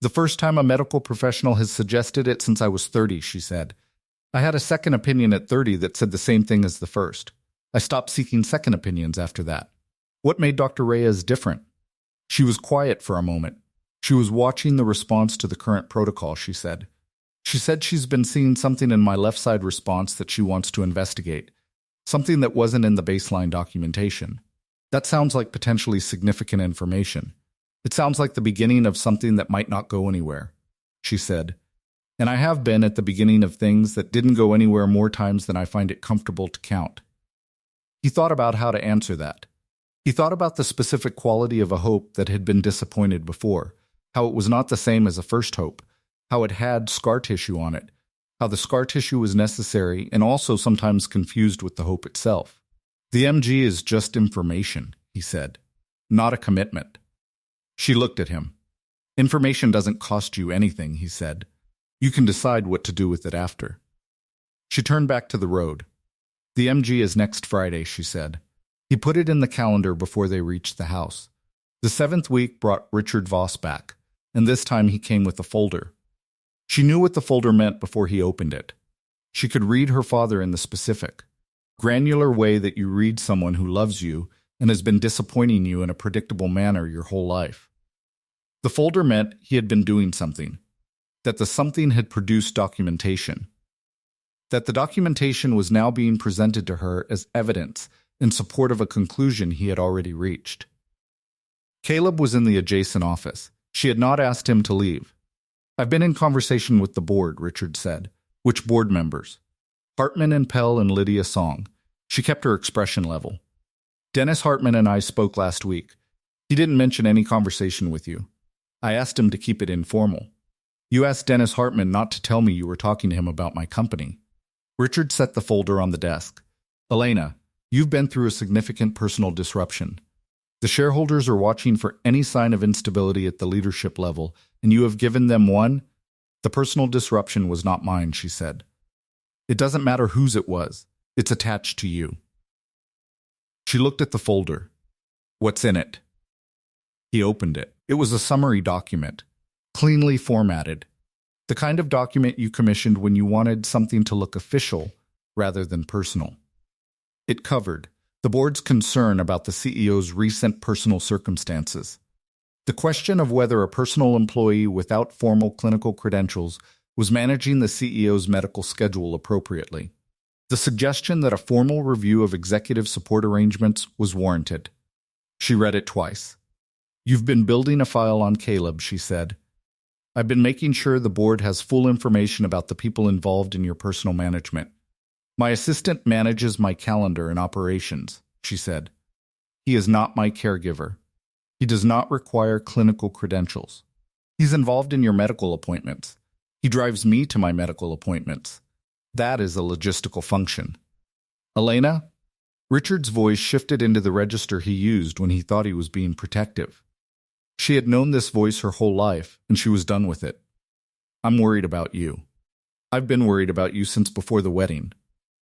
The first time a medical professional has suggested it since I was 30, she said. I had a second opinion at 30 that said the same thing as the first. I stopped seeking second opinions after that. What made Dr. Reyes different? She was quiet for a moment. She was watching the response to the current protocol, she said. She said she's been seeing something in my left side response that she wants to investigate. Something that wasn't in the baseline documentation. That sounds like potentially significant information. It sounds like the beginning of something that might not go anywhere, she said. And I have been at the beginning of things that didn't go anywhere more times than I find it comfortable to count. He thought about how to answer that. He thought about the specific quality of a hope that had been disappointed before, how it was not the same as a first hope, how it had scar tissue on it, how the scar tissue was necessary and also sometimes confused with the hope itself. The MG is just information, he said, not a commitment. She looked at him. Information doesn't cost you anything, he said. You can decide what to do with it after. She turned back to the road. The MG is next Friday, she said. He put it in the calendar before they reached the house. The 7th week brought Richard Voss back, and this time he came with a folder. She knew what the folder meant before he opened it. She could read her father in the specific, granular way that you read someone who loves you and has been disappointing you in a predictable manner your whole life. The folder meant he had been doing something, that the something had produced documentation, that the documentation was now being presented to her as evidence in support of a conclusion he had already reached. Caleb was in the adjacent office. She had not asked him to leave. I've been in conversation with the board, Richard said. Which board members? Hartman and Pell and Lydia Song. She kept her expression level. Dennis Hartman and I spoke last week. He didn't mention any conversation with you. I asked him to keep it informal. You asked Dennis Hartman not to tell me you were talking to him about my company. Richard set the folder on the desk. Elena, you've been through a significant personal disruption. The shareholders are watching for any sign of instability at the leadership level, and you have given them one. The personal disruption was not mine, she said. It doesn't matter whose it was. It's attached to you. She looked at the folder. What's in it? He opened it. It was a summary document, cleanly formatted. The kind of document you commissioned when you wanted something to look official rather than personal. It covered the board's concern about the CEO's recent personal circumstances, the question of whether a personal employee without formal clinical credentials was managing the CEO's medical schedule appropriately, the suggestion that a formal review of executive support arrangements was warranted. She read it twice. You've been building a file on Caleb, she said. I've been making sure the board has full information about the people involved in your personal management. My assistant manages my calendar and operations, she said. He is not my caregiver. He does not require clinical credentials. He's involved in your medical appointments. He drives me to my medical appointments. That is a logistical function. Elena? Richard's voice shifted into the register he used when he thought he was being protective. She had known this voice her whole life, and she was done with it. I'm worried about you. I've been worried about you since before the wedding.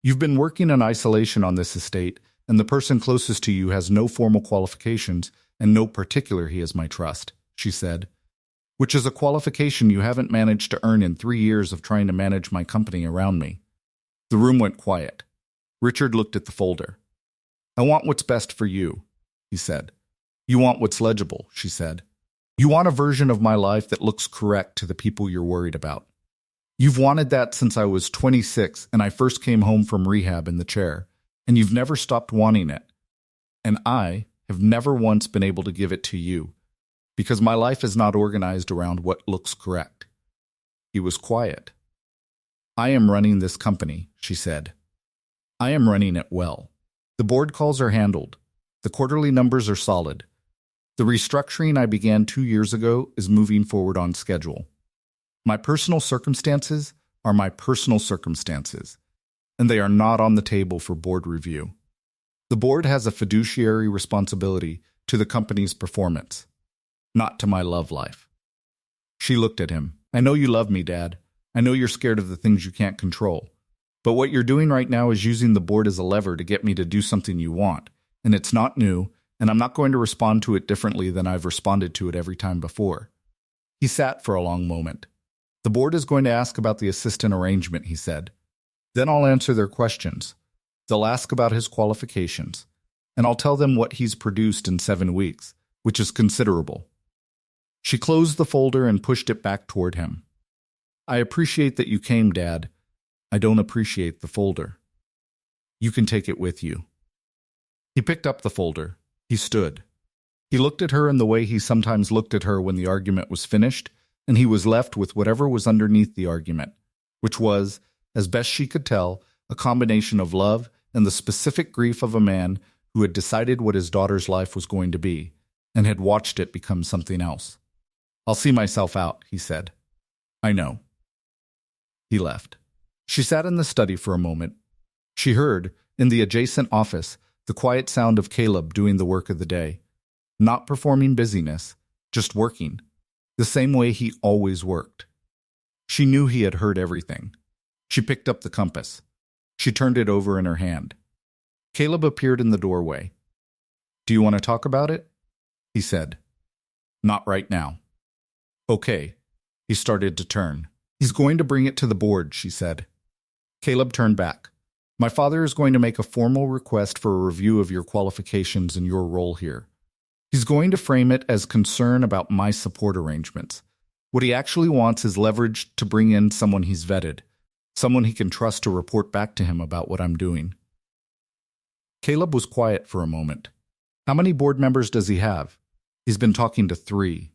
You've been working in isolation on this estate, and the person closest to you has no formal qualifications, and no particular he has my trust, she said, which is a qualification you haven't managed to earn in 3 years of trying to manage my company around me. The room went quiet. Richard looked at the folder. I want what's best for you, he said. You want what's legible, she said. You want a version of my life that looks correct to the people you're worried about. You've wanted that since I was 26 and I first came home from rehab in the chair, and you've never stopped wanting it. And I have never once been able to give it to you, because my life is not organized around what looks correct. He was quiet. I am running this company, she said. I am running it well. The board calls are handled. The quarterly numbers are solid. The restructuring I began 2 years ago is moving forward on schedule. My personal circumstances are my personal circumstances, and they are not on the table for board review. The board has a fiduciary responsibility to the company's performance, not to my love life. She looked at him. I know you love me, Dad. I know you're scared of the things you can't control. But what you're doing right now is using the board as a lever to get me to do something you want, and it's not new, and I'm not going to respond to it differently than I've responded to it every time before." He sat for a long moment. "The board is going to ask about the assistant arrangement," he said. "Then I'll answer their questions. They'll ask about his qualifications, and I'll tell them what he's produced in 7 weeks, which is considerable." She closed the folder and pushed it back toward him. "I appreciate that you came, Dad. I don't appreciate the folder. You can take it with you." He picked up the folder. He stood. He looked at her in the way he sometimes looked at her when the argument was finished, and he was left with whatever was underneath the argument, which was, as best she could tell, a combination of love and the specific grief of a man who had decided what his daughter's life was going to be, and had watched it become something else. "I'll see myself out," he said. "I know." He left. She sat in the study for a moment. She heard, in the adjacent office, the quiet sound of Caleb doing the work of the day. Not performing busyness, just working, the same way he always worked. She knew he had heard everything. She picked up the compass. She turned it over in her hand. Caleb appeared in the doorway. "Do you want to talk about it?" he said. "Not right now." "Okay." He started to turn. "He's going to bring it to the board," she said. Caleb turned back. "My father is going to make a formal request for a review of your qualifications and your role here. He's going to frame it as concern about my support arrangements. What he actually wants is leverage to bring in someone he's vetted, someone he can trust to report back to him about what I'm doing." Caleb was quiet for a moment. "How many board members does he have?" "He's been talking to 3.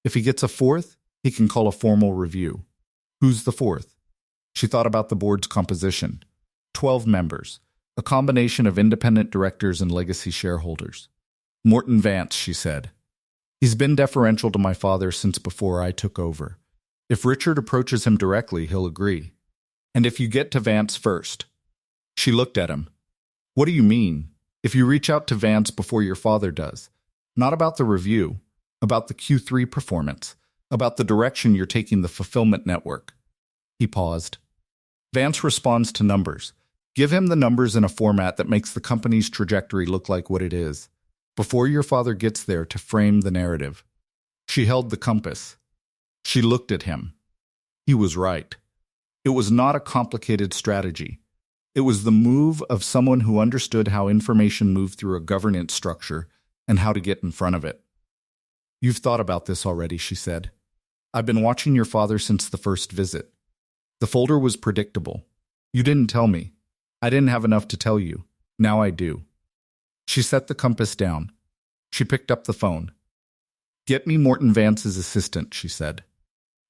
If he gets a 4th, he can call a formal review." "Who's the 4th?" She thought about the board's composition. 12 members, a combination of independent directors and legacy shareholders. "Morton Vance," she said. "He's been deferential to my father since before I took over. If Richard approaches him directly, he'll agree. And if you get to Vance first." She looked at him. "What do you mean? If you reach out to Vance before your father does? Not about the review, about the Q3 performance, about the direction you're taking the fulfillment network." He paused. "Vance responds to numbers. Give him the numbers in a format that makes the company's trajectory look like what it is, before your father gets there to frame the narrative." She held the compass. She looked at him. He was right. It was not a complicated strategy. It was the move of someone who understood how information moved through a governance structure and how to get in front of it. "You've thought about this already," she said. "I've been watching your father since the first visit. The folder was predictable. You didn't tell me. I didn't have enough to tell you. Now I do." She set the compass down. She picked up the phone. "Get me Morton Vance's assistant," she said.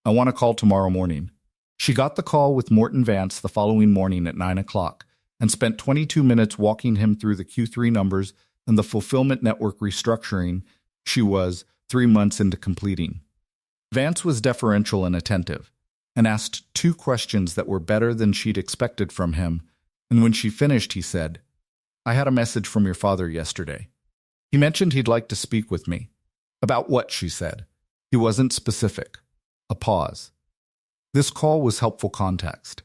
"I want a call tomorrow morning." She got the call with Morton Vance the following morning at 9 o'clock and spent 22 minutes walking him through the Q3 numbers and the fulfillment network restructuring she was 3 months into completing. Vance was deferential and attentive, and asked 2 questions that were better than she'd expected from him, and when she finished, he said, "I had a message from your father yesterday. He mentioned he'd like to speak with me." "About what?" she said. He wasn't specific. A pause. This call was helpful context.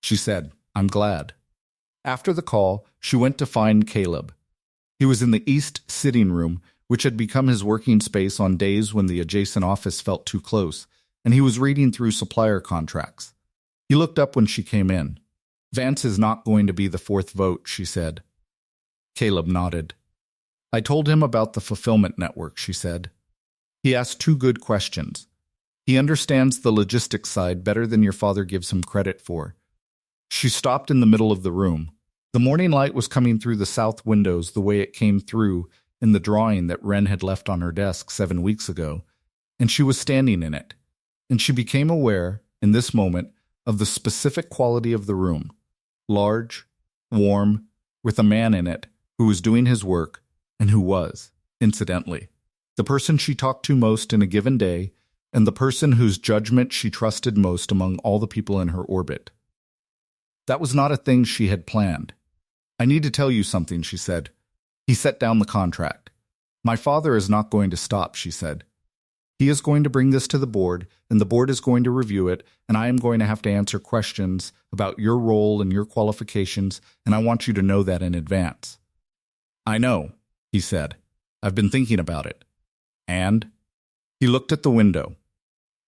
She said, "I'm glad." After the call, she went to find Caleb. He was in the east sitting room, which had become his working space on days when the adjacent office felt too close, and he was reading through supplier contracts. He looked up when she came in. "Vance is not going to be the 4th vote," she said. Caleb nodded. "I told him about the fulfillment network," she said. "He asked 2 good questions. He understands the logistics side better than your father gives him credit for." She stopped in the middle of the room. The morning light was coming through the south windows the way it came through in the drawing that Wren had left on her desk 7 weeks ago, and she was standing in it. And she became aware, in this moment, of the specific quality of the room. Large, warm, with a man in it who was doing his work, and who was, incidentally, the person she talked to most in a given day, and the person whose judgment she trusted most among all the people in her orbit. That was not a thing she had planned. "I need to tell you something," she said. He set down the contract. "My father is not going to stop," she said. He is going to bring this to the board, and the board is going to review it, and I am going to have to answer questions about your role and your qualifications, and I want you to know that in advance." "I know," he said. "I've been thinking about it." "And?" He looked at the window.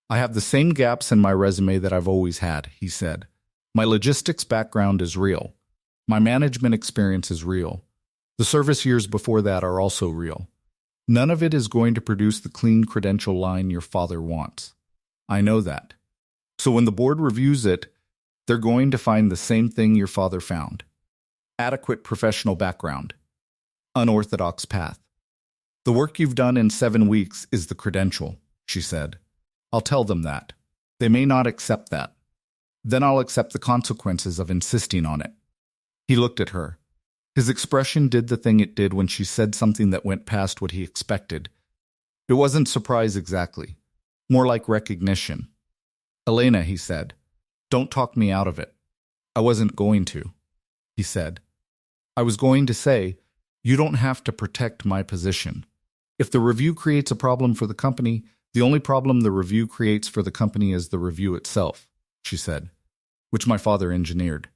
"I have the same gaps in my resume that I've always had," he said. "My logistics background is real. My management experience is real. The service years before that are also real. None of it is going to produce the clean credential line your father wants. I know that. So when the board reviews it, they're going to find the same thing your father found. Adequate professional background. Unorthodox path. The work you've done in 7 weeks is the credential," she said. "I'll tell them that. They may not accept that. Then I'll accept the consequences of insisting on it." He looked at her. His expression did the thing it did when she said something that went past what he expected. It wasn't surprise exactly, more like recognition. "Elena," he said, "don't talk me out of it." "I wasn't going to," he said. "I was going to say, you don't have to protect my position. If the review creates a problem for the company, the only problem the review creates for the company is the review itself," she said, "which my father engineered.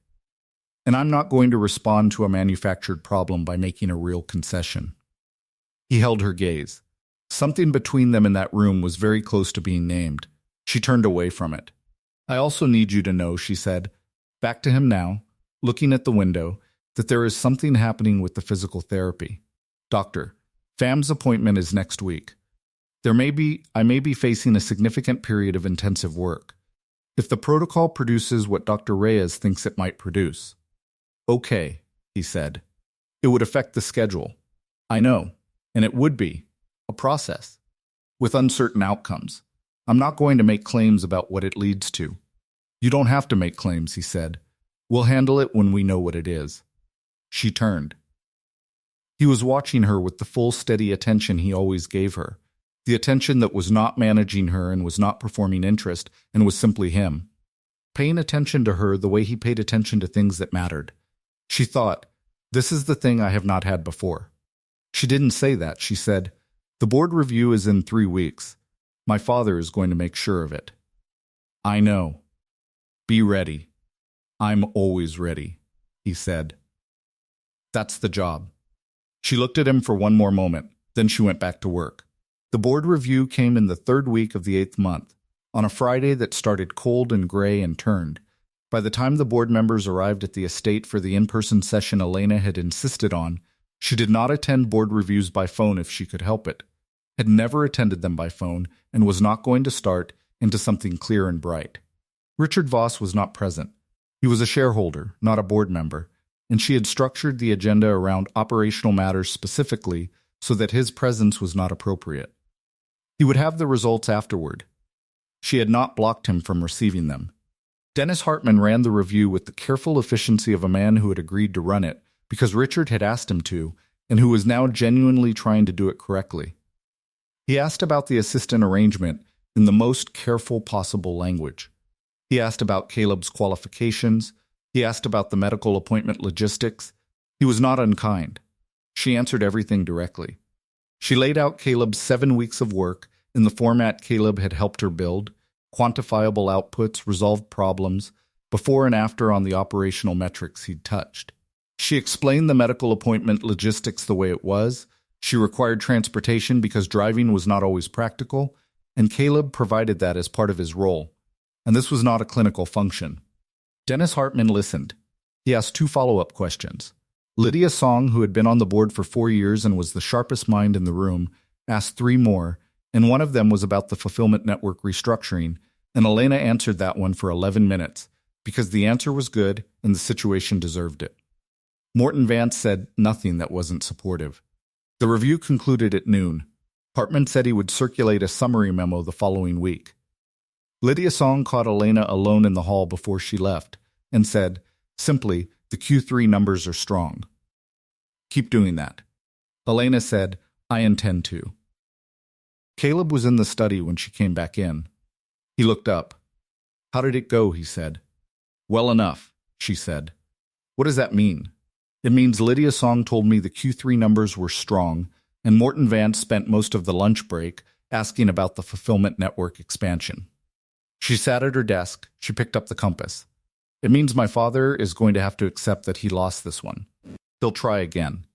And I'm not going to respond to a manufactured problem by making a real concession." He held her gaze. Something between them in that room was very close to being named. She turned away from it. "I also need you to know," she said, back to him now, looking at the window, "that there is something happening with the physical therapy. Doctor, Fam's appointment is next week. I may be facing a significant period of intensive work. If the protocol produces what Dr. Reyes thinks it might produce." "Okay," he said. "It would affect the schedule." "I know, and it would be a process with uncertain outcomes. I'm not going to make claims about what it leads to." "You don't have to make claims," he said. "We'll handle it when we know what it is." She turned. He was watching her with the full, steady attention he always gave her, the attention that was not managing her and was not performing interest and was simply him, paying attention to her the way he paid attention to things that mattered. She thought, "This is the thing I have not had before." She didn't say that. She said, "The board review is in 3 weeks. My father is going to make sure of it." "I know. Be ready." "I'm always ready," he said. "That's the job." She looked at him for one more moment, then she went back to work. The board review came in the 3rd week of the 8th month, on a Friday that started cold and gray and turned. By the time the board members arrived at the estate for the in-person session Elena had insisted on, she did not attend board reviews by phone if she could help it, had never attended them by phone, and was not going to start into something clear and bright. Richard Voss was not present. He was a shareholder, not a board member, and she had structured the agenda around operational matters specifically so that his presence was not appropriate. He would have the results afterward. She had not blocked him from receiving them. Dennis Hartman ran the review with the careful efficiency of a man who had agreed to run it because Richard had asked him to, and who was now genuinely trying to do it correctly. He asked about the assistant arrangement in the most careful possible language. He asked about Caleb's qualifications. He asked about the medical appointment logistics. He was not unkind. She answered everything directly. She laid out Caleb's 7 weeks of work in the format Caleb had helped her build, quantifiable outputs, resolved problems, before and after on the operational metrics he'd touched. She explained the medical appointment logistics the way it was. She required transportation because driving was not always practical, and Caleb provided that as part of his role. And this was not a clinical function. Dennis Hartman listened. He asked 2 follow-up questions. Lydia Song, who had been on the board for 4 years and was the sharpest mind in the room, asked 3 more, and one of them was about the fulfillment network restructuring, and Elena answered that one for 11 minutes, because the answer was good and the situation deserved it. Morton Vance said nothing that wasn't supportive. The review concluded at noon. Hartman said he would circulate a summary memo the following week. Lydia Song caught Elena alone in the hall before she left and said, simply, "The Q3 numbers are strong. Keep doing that." Elena said, "I intend to." Caleb was in the study when she came back in. He looked up. "How did it go?" he said. "Well enough," she said. "What does that mean?" "It means Lydia Song told me the Q3 numbers were strong, and Morton Vance spent most of the lunch break asking about the fulfillment network expansion. She sat at her desk. She picked up the compass. It means my father is going to have to accept that he lost this one. He'll try again.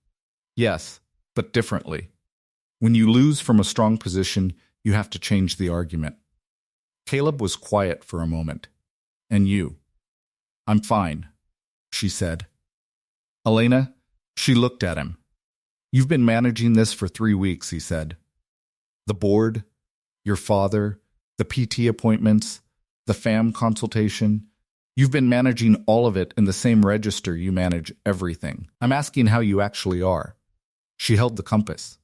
Yes, but differently. When you lose from a strong position, you have to change the argument. Caleb was quiet for a moment. And you? I'm fine, she said. Elena, she looked at him. You've been managing this for 3 weeks, he said. The board, your father, the PT appointments, the FAM consultation. You've been managing all of it in the same register you manage everything. I'm asking how you actually are. She held the compass.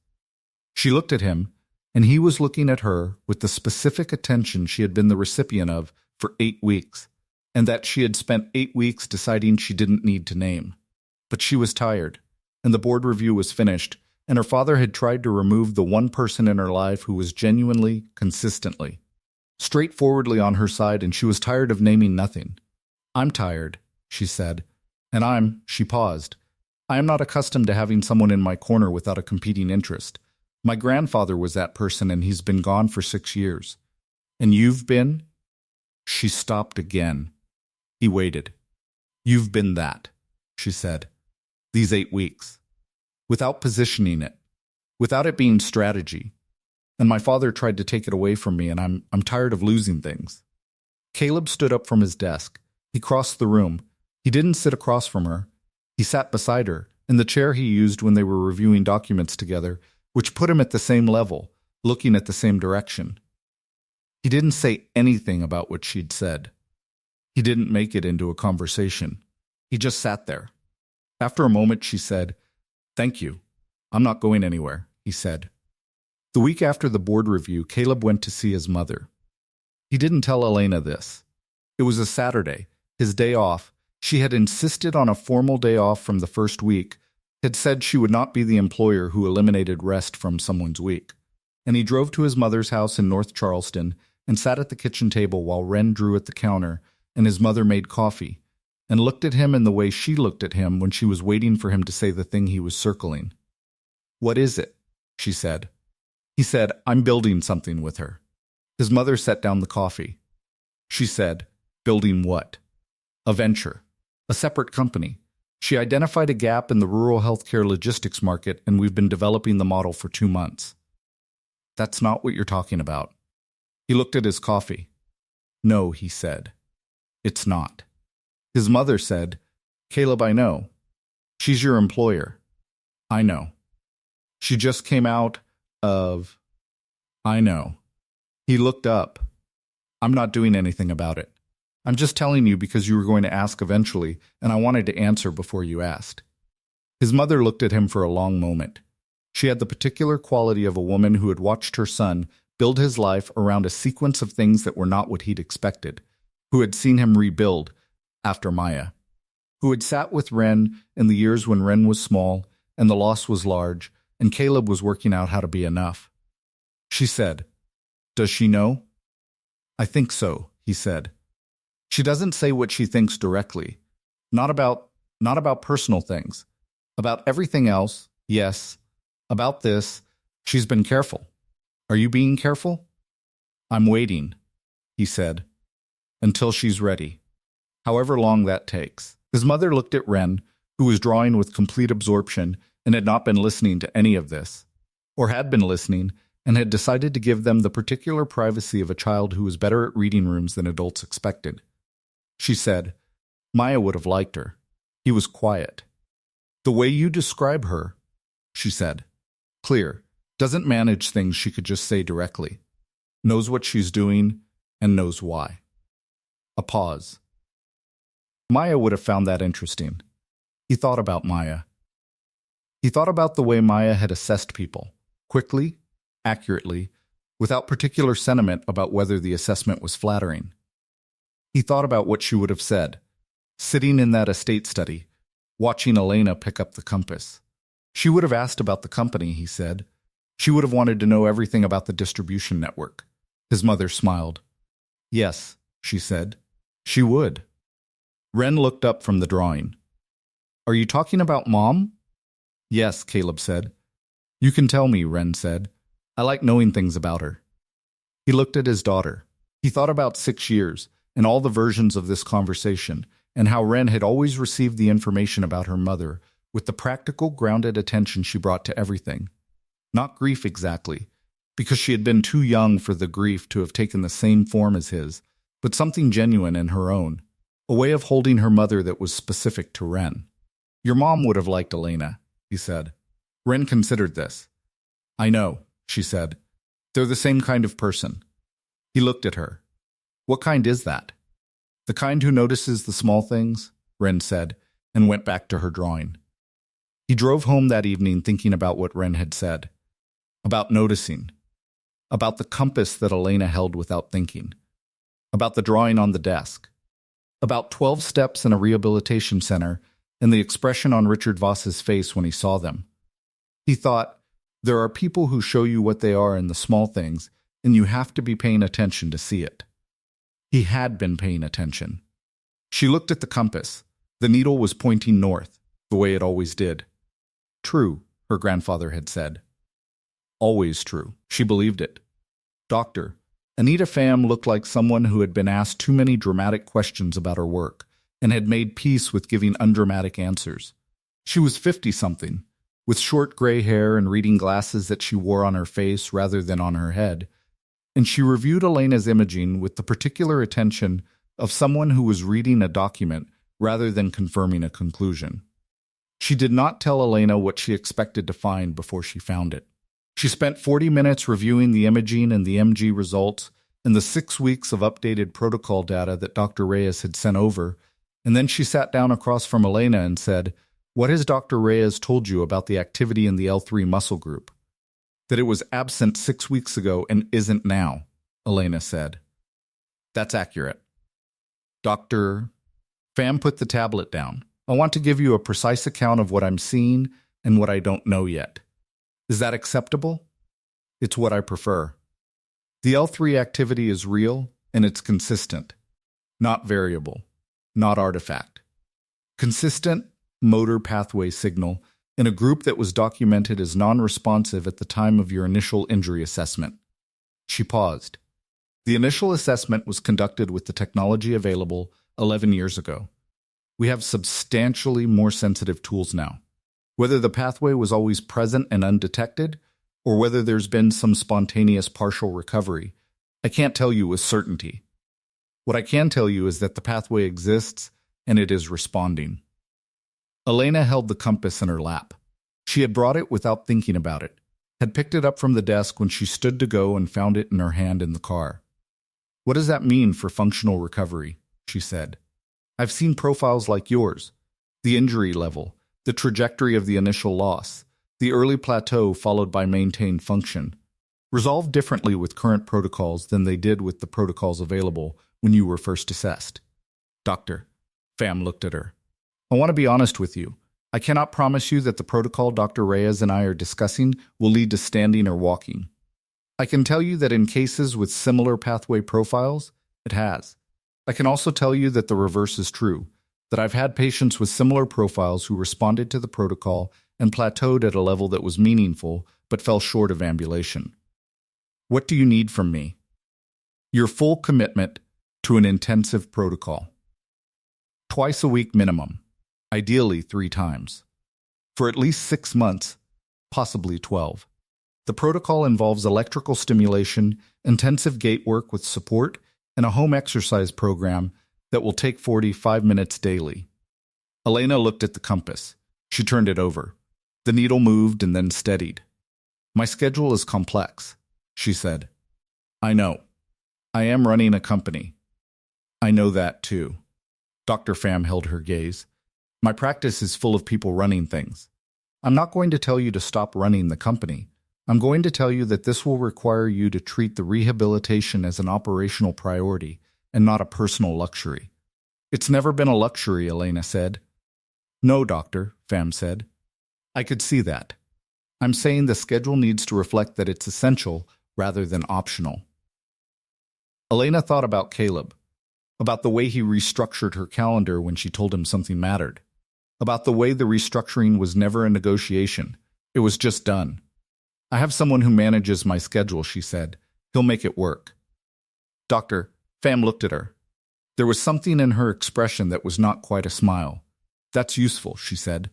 She looked at him, and he was looking at her with the specific attention she had been the recipient of for 8 weeks, and that she had spent 8 weeks deciding she didn't need to name. But she was tired, and the board review was finished, and her father had tried to remove the one person in her life who was genuinely, consistently, straightforwardly on her side, and she was tired of naming nothing. I'm tired, she said, and she paused. I am not accustomed to having someone in my corner without a competing interest. My grandfather was that person, and he's been gone for 6 years. And you've been? She stopped again. He waited. You've been that, she said. These 8 weeks. Without positioning it. Without it being strategy. And my father tried to take it away from me, and I'm tired of losing things. Caleb stood up from his desk. He crossed the room. He didn't sit across from her. He sat beside her, in the chair he used when they were reviewing documents together, which put him at the same level, looking at the same direction. He didn't say anything about what she'd said. He didn't make it into a conversation. He just sat there. After a moment, she said, "Thank you. I'm not going anywhere," he said. The week after the board review, Caleb went to see his mother. He didn't tell Elena this. It was a Saturday, his day off. She had insisted on a formal day off from the first week, had said she would not be the employer who eliminated rest from someone's week. And he drove to his mother's house in North Charleston and sat at the kitchen table while Wren drew at the counter and his mother made coffee, and looked at him in the way she looked at him when she was waiting for him to say the thing he was circling. "What is it?" she said. He said, "I'm building something with her." His mother set down the coffee. She said, "Building what?" "A venture. A separate company. She identified a gap in the rural healthcare logistics market, and we've been developing the model for 2 months." "That's not what you're talking about." He looked at his coffee. "No," he said. "It's not." His mother said, "Caleb, I know. She's your employer." "I know." "She just came out of..." "I know." He looked up. "I'm not doing anything about it. I'm just telling you because you were going to ask eventually, and I wanted to answer before you asked." His mother looked at him for a long moment. She had the particular quality of a woman who had watched her son build his life around a sequence of things that were not what he'd expected, who had seen him rebuild after Maya, who had sat with Wren in the years when Wren was small and the loss was large, and Caleb was working out how to be enough. She said, "Does she know?" "I think so," he said. "She doesn't say what she thinks directly. Not about personal things. About everything else, yes. About this, she's been careful. Are you being careful?" "I'm waiting," he said, "until she's ready. However long that takes." His mother looked at Wren, who was drawing with complete absorption and had not been listening to any of this, or had been listening and had decided to give them the particular privacy of a child who was better at reading rooms than adults expected. She said, "Maya would have liked her." He was quiet. "The way you describe her," she said, "clear, doesn't manage things she could just say directly. Knows what she's doing and knows why." A pause. Maya would have found that interesting. He thought about Maya. He thought about the way Maya had assessed people, quickly, accurately, without particular sentiment about whether the assessment was flattering. He thought about what she would have said, sitting in that estate study, watching Elena pick up the compass. She would have asked about the company, he said. She would have wanted to know everything about the distribution network. His mother smiled. "Yes," she said. "She would." Wren looked up from the drawing. "Are you talking about Mom?" "Yes," Caleb said. "You can tell me," Wren said. I like knowing things about her. He looked at his daughter. He thought about 6 years and all the versions of this conversation and how Ren had always received the information about her mother with the practical, grounded attention she brought to everything. Not grief exactly, because she had been too young for the grief to have taken the same form as his, but something genuine in her own, a way of holding her mother that was specific to Ren. Your mom would have liked Elena, he said. Ren considered this. I know, she said. They're the same kind of person. He looked at her. What kind is that? The kind who notices the small things, Ren said, and went back to her drawing. He drove home that evening thinking about what Ren had said. About noticing. About the compass that Elena held without thinking. About the drawing on the desk. About 12 steps in a rehabilitation center and the expression on Richard Voss's face when he saw them. He thought, there are people who show you what they are in the small things, and you have to be paying attention to see it. He had been paying attention. She looked at the compass. The needle was pointing north, the way it always did. True, her grandfather had said. Always true. She believed it. Doctor, Anita Pham looked like someone who had been asked too many dramatic questions about her work and had made peace with giving undramatic answers. She was 50-something, with short gray hair and reading glasses that she wore on her face rather than on her head, and she reviewed Elena's imaging with the particular attention of someone who was reading a document rather than confirming a conclusion. She did not tell Elena what she expected to find before she found it. She spent 40 minutes reviewing the imaging and the MG results and the 6 weeks of updated protocol data that Dr. Reyes had sent over, and then she sat down across from Elena and said, "What has Dr. Reyes told you about the activity in the L3 muscle group?" "That it was absent 6 weeks ago and isn't now," Elena said. "That's accurate." Dr. Pham put the tablet down. "I want to give you a precise account of what I'm seeing and what I don't know yet. Is that acceptable?" "It's what I prefer." The L3 activity is real and it's consistent, not variable, not artifact. Consistent motor pathway signal in a group that was documented as non-responsive at the time of your initial injury assessment. She paused. The initial assessment was conducted with the technology available 11 years ago. We have substantially more sensitive tools now. Whether the pathway was always present and undetected, or whether there's been some spontaneous partial recovery, I can't tell you with certainty. What I can tell you is that the pathway exists and it is responding. Elena held the compass in her lap. She had brought it without thinking about it, had picked it up from the desk when she stood to go and found it in her hand in the car. "What does that mean for functional recovery?" she said. "I've seen profiles like yours. The injury level, the trajectory of the initial loss, the early plateau followed by maintained function, resolved differently with current protocols than they did with the protocols available when you were first assessed." Dr. Pham looked at her. "I want to be honest with you. I cannot promise you that the protocol Dr. Reyes and I are discussing will lead to standing or walking. I can tell you that in cases with similar pathway profiles, it has. I can also tell you that the reverse is true, that I've had patients with similar profiles who responded to the protocol and plateaued at a level that was meaningful but fell short of ambulation. What do you need from me? Your full commitment to an intensive protocol. Twice a week minimum, ideally 3 times. For at least 6 months, possibly 12. The protocol involves electrical stimulation, intensive gait work with support, and a home exercise program that will take 45 minutes daily. Elena looked at the compass. She turned it over. The needle moved and then steadied. My schedule is complex, she said. I know. I am running a company. I know that too. Dr. Pham held her gaze. My practice is full of people running things. I'm not going to tell you to stop running the company. I'm going to tell you that this will require you to treat the rehabilitation as an operational priority and not a personal luxury. It's never been a luxury, Elena said. No, doctor, Pham said. I could see that. I'm saying the schedule needs to reflect that it's essential rather than optional. Elena thought about Caleb, about the way he restructured her calendar when she told him something mattered, about the way the restructuring was never a negotiation. It was just done. I have someone who manages my schedule, she said. He'll make it work. Doctor, Pham looked at her. There was something in her expression that was not quite a smile. That's useful, she said.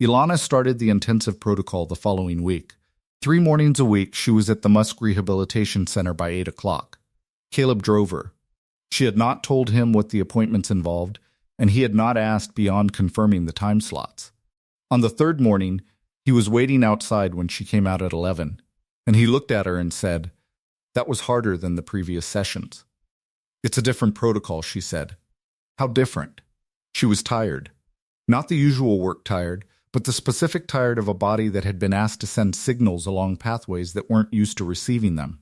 Ilana started the intensive protocol the following week. 3 mornings a week, she was at the Musk Rehabilitation Center by 8 o'clock. Caleb drove her. She had not told him what the appointments involved, and he had not asked beyond confirming the time slots. On the 3rd morning, he was waiting outside when she came out at 11, and he looked at her and said, "That was harder than the previous sessions." "It's a different protocol," she said. "How different?" She was tired. Not the usual work tired, but the specific tired of a body that had been asked to send signals along pathways that weren't used to receiving them.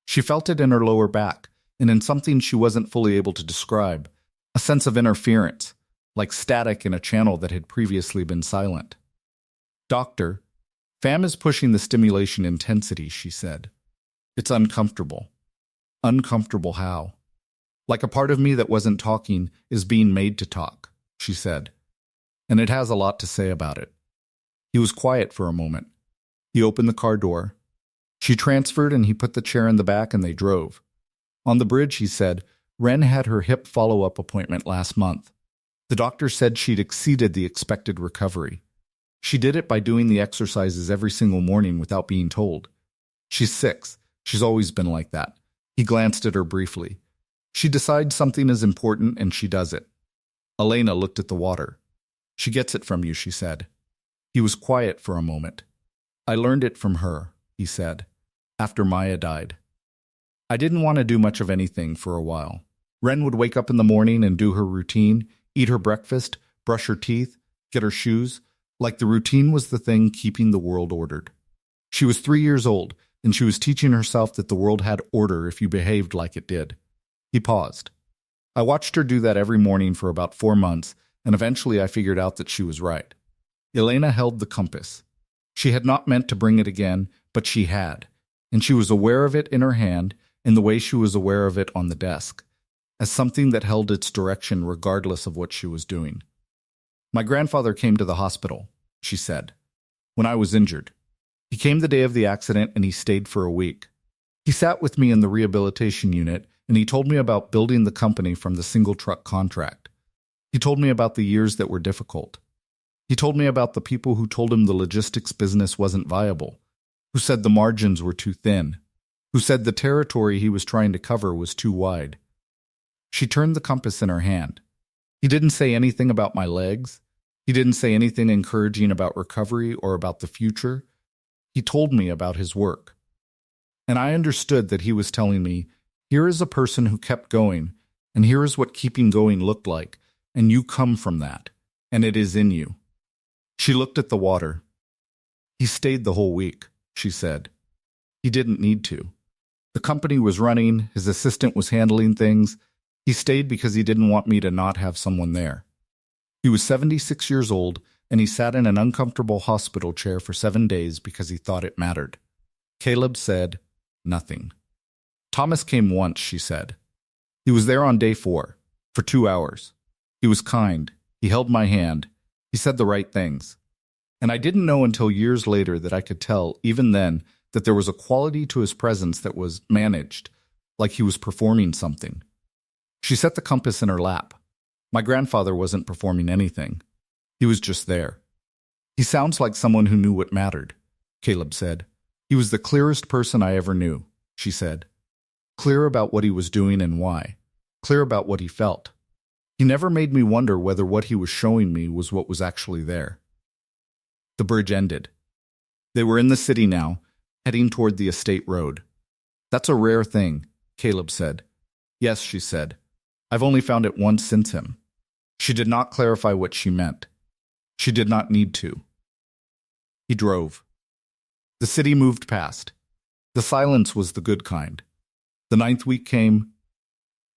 She felt it in her lower back, and in something she wasn't fully able to describe, a sense of interference, like static in a channel that had previously been silent. "Doctor, Pham is pushing the stimulation intensity," she said. "It's uncomfortable." "Uncomfortable how?" "Like a part of me that wasn't talking is being made to talk," she said. "And it has a lot to say about it." He was quiet for a moment. He opened the car door. She transferred and he put the chair in the back and they drove. On the bridge, he said, Ren had her hip follow-up appointment last month. The doctor said she'd exceeded the expected recovery. She did it by doing the exercises every single morning without being told. She's 6. She's always been like that. He glanced at her briefly. She decides something is important and she does it. Elena looked at the water. "She gets it from you," she said. He was quiet for a moment. "I learned it from her," he said, "after Maya died." I didn't want to do much of anything for a while. Ren would wake up in the morning and do her routine, eat her breakfast, brush her teeth, get her shoes, like the routine was the thing keeping the world ordered. She was 3 years old, and she was teaching herself that the world had order if you behaved like it did. He paused. I watched her do that every morning for about 4 months, and eventually I figured out that she was right. Elena held the compass. She had not meant to bring it again, but she had, and she was aware of it in her hand in the way she was aware of it on the desk, as something that held its direction regardless of what she was doing. "My grandfather came to the hospital," she said, "when I was injured. He came the day of the accident and he stayed for a week. He sat with me in the rehabilitation unit and he told me about building the company from the single truck contract. He told me about the years that were difficult. He told me about the people who told him the logistics business wasn't viable, who said the margins were too thin, who said the territory he was trying to cover was too wide." She turned the compass in her hand. He didn't say anything about my legs. He didn't say anything encouraging about recovery or about the future. He told me about his work. And I understood that he was telling me, here is a person who kept going, and here is what keeping going looked like, and you come from that, and it is in you. She looked at the water. "He stayed the whole week," she said. "He didn't need to. The company was running, his assistant was handling things. He stayed because he didn't want me to not have someone there. He was 76 years old, and he sat in an uncomfortable hospital chair for 7 days because he thought it mattered." Caleb said nothing. "Thomas came once," she said. "He was there on day 4, for 2 hours. He was kind. He held my hand. He said the right things. And I didn't know until years later that I could tell, even then, that there was a quality to his presence that was managed, like he was performing something." She set the compass in her lap. My grandfather wasn't performing anything. He was just there. "He sounds like someone who knew what mattered," Caleb said. "He was the clearest person I ever knew," she said. "Clear about what he was doing and why. Clear about what he felt. He never made me wonder whether what he was showing me was what was actually there." The bridge ended. They were in the city now, heading toward the estate road. "That's a rare thing," Caleb said. "Yes," she said. "I've only found it once since him." She did not clarify what she meant. She did not need to. He drove. The city moved past. The silence was the good kind. The 9th week came,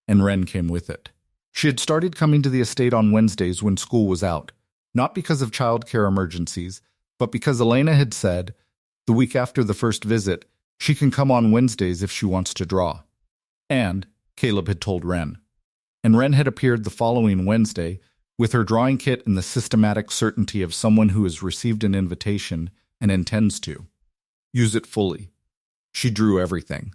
and Ren came with it. She had started coming to the estate on Wednesdays when school was out, not because of childcare emergencies, but because Elena had said, the week after the first visit, she can come on Wednesdays if she wants to draw. And Caleb had told Ren. And Ren had appeared the following Wednesday with her drawing kit and the systematic certainty of someone who has received an invitation and intends to. Use it fully. She drew everything.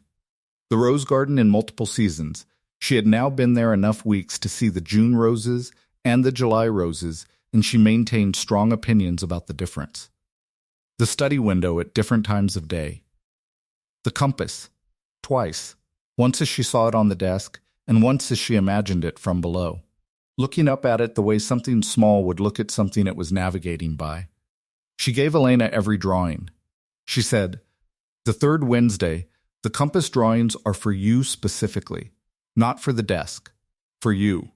The rose garden in multiple seasons. She had now been there enough weeks to see the June roses and the July roses, and she maintained strong opinions about the difference. The study window at different times of day. The compass. Twice. Once as she saw it on the desk, and once as she imagined it from below. Looking up at it the way something small would look at something it was navigating by. She gave Elena every drawing. She said, "The third Wednesday, the compass drawings are for you specifically, not for the desk, for you."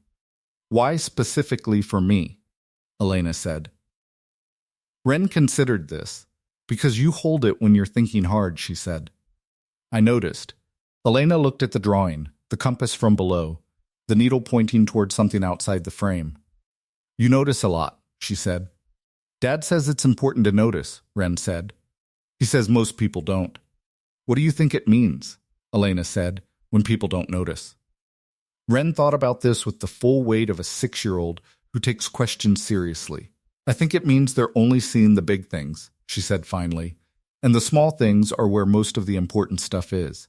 "Why specifically for me?" Elena said. Wren considered this. "Because you hold it when you're thinking hard," she said. "I noticed." Elena looked at the drawing, the compass from below, the needle pointing toward something outside the frame. "You notice a lot," she said. "Dad says it's important to notice," Wren said. "He says most people don't." "What do you think it means?" Elena said, "when people don't notice?" Wren thought about this with the full weight of a 6-year-old who takes questions seriously. "I think it means they're only seeing the big things," she said finally, "and the small things are where most of the important stuff is."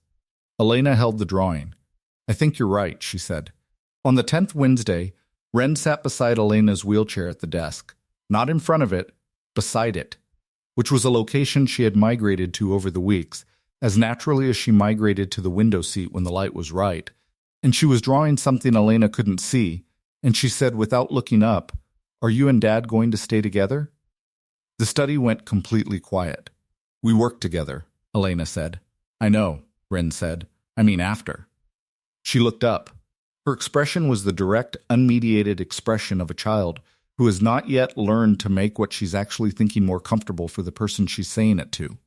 Elena held the drawing. "I think you're right," she said. On the 10th Wednesday, Wren sat beside Elena's wheelchair at the desk, not in front of it, beside it, which was a location she had migrated to over the weeks, as naturally as she migrated to the window seat when the light was right, and she was drawing something Elena couldn't see, and she said without looking up, "Are you and Dad going to stay together?" The study went completely quiet. "We work together," Elena said. "I know," Wren said. "I mean after." She looked up. Her expression was the direct, unmediated expression of a child who has not yet learned to make what she's actually thinking more comfortable for the person she's saying it to.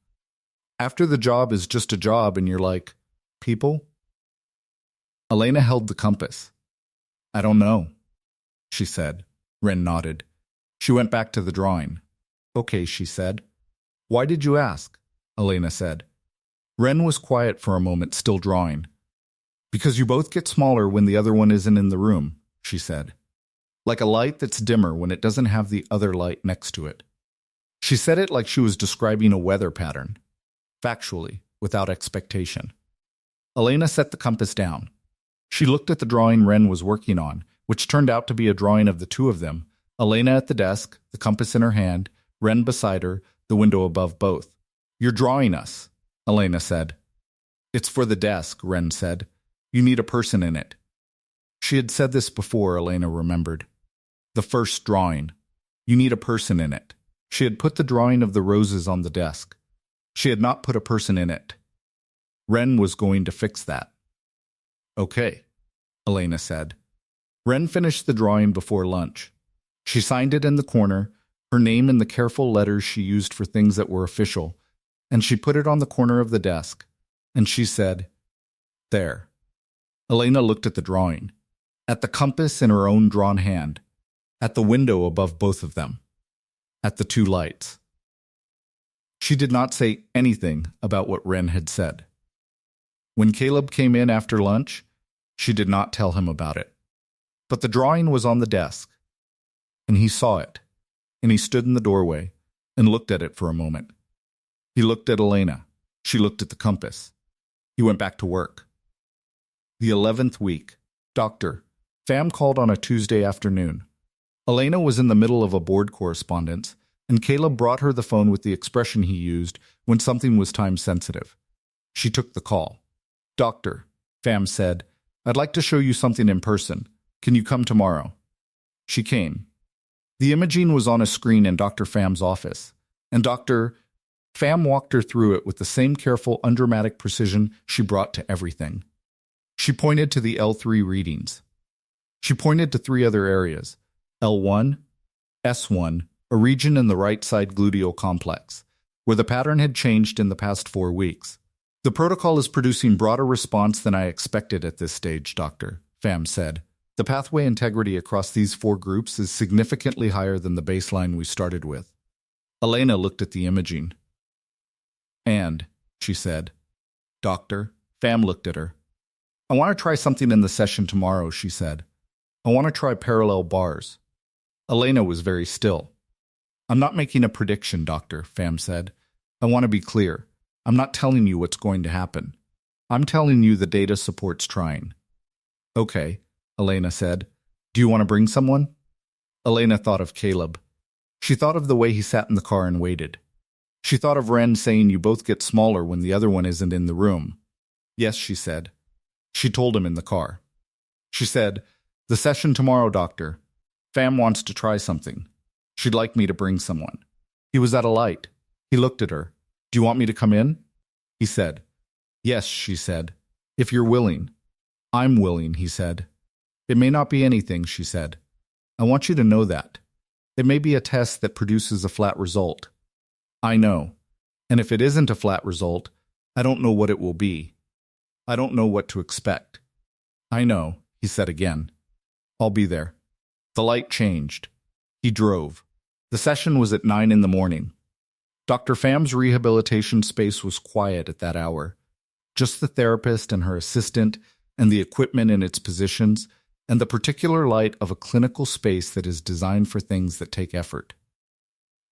After the job is just a job and you're like, "People?" Elena held the compass. "I don't know," she said. Wren nodded. She went back to the drawing. "Okay," she said. "Why did you ask?" Elena said. Wren was quiet for a moment, still drawing. "Because you both get smaller when the other one isn't in the room," she said. "Like a light that's dimmer when it doesn't have the other light next to it." She said it like she was describing a weather pattern, factually, without expectation. Elena set the compass down. She looked at the drawing Wren was working on, which turned out to be a drawing of the two of them, Elena at the desk, the compass in her hand, Wren beside her, the window above both. "You're drawing us," Elena said. "It's for the desk," Wren said. "You need a person in it." She had said this before, Elena remembered. The first drawing. You need a person in it. She had put the drawing of the roses on the desk. She had not put a person in it. Wren was going to fix that. "Okay," Elena said. Wren finished the drawing before lunch. She signed it in the corner, her name in the careful letters she used for things that were official, and she put it on the corner of the desk, and she said, "There." Elena looked at the drawing, at the compass in her own drawn hand, at the window above both of them, at the two lights. She did not say anything about what Wren had said. When Caleb came in after lunch, she did not tell him about it. But the drawing was on the desk, and he saw it, and he stood in the doorway and looked at it for a moment. He looked at Elena. She looked at the compass. He went back to work. The 11th week. Doctor. Fam called on a Tuesday afternoon. Elena was in the middle of a board correspondence, and Caleb brought her the phone with the expression he used when something was time-sensitive. She took the call. "Doctor," Fam said, "I'd like to show you something in person. Can you come tomorrow?" She came. The imaging was on a screen in Dr. Fam's office, and Fam walked her through it with the same careful, undramatic precision she brought to everything. She pointed to the L3 readings. She pointed to 3 other areas, L1, S1, a region in the right side gluteal complex, where the pattern had changed in the past 4 weeks. "The protocol is producing broader response than I expected at this stage, Doctor," Fam said. "The pathway integrity across these 4 groups is significantly higher than the baseline we started with." Elena looked at the imaging. "And," she said. "Doctor," Fam looked at her. "I want to try something in the session tomorrow," she said. "I want to try parallel bars." Elena was very still. "I'm not making a prediction, Doctor," Fam said. "I want to be clear. I'm not telling you what's going to happen. I'm telling you the data supports trying. Okay, Elena said. Do you want to bring someone? Elena thought of Caleb. She thought of the way he sat in the car and waited. She thought of Ren saying you both get smaller when the other one isn't in the room. Yes, she said. She told him in the car. She said, the session tomorrow, doctor. Fam wants to try something. She'd like me to bring someone. He was at a light. He looked at her. Do you want me to come in? He said. Yes, she said. If you're willing. I'm willing, he said. It may not be anything, she said. I want you to know that. It may be a test that produces a flat result. I know. And if it isn't a flat result, I don't know what it will be. I don't know what to expect. I know, he said again. I'll be there. The light changed. He drove. The session was at 9 in the morning. Dr. Fam's rehabilitation space was quiet at that hour. Just the therapist and her assistant and the equipment in its positions and the particular light of a clinical space that is designed for things that take effort.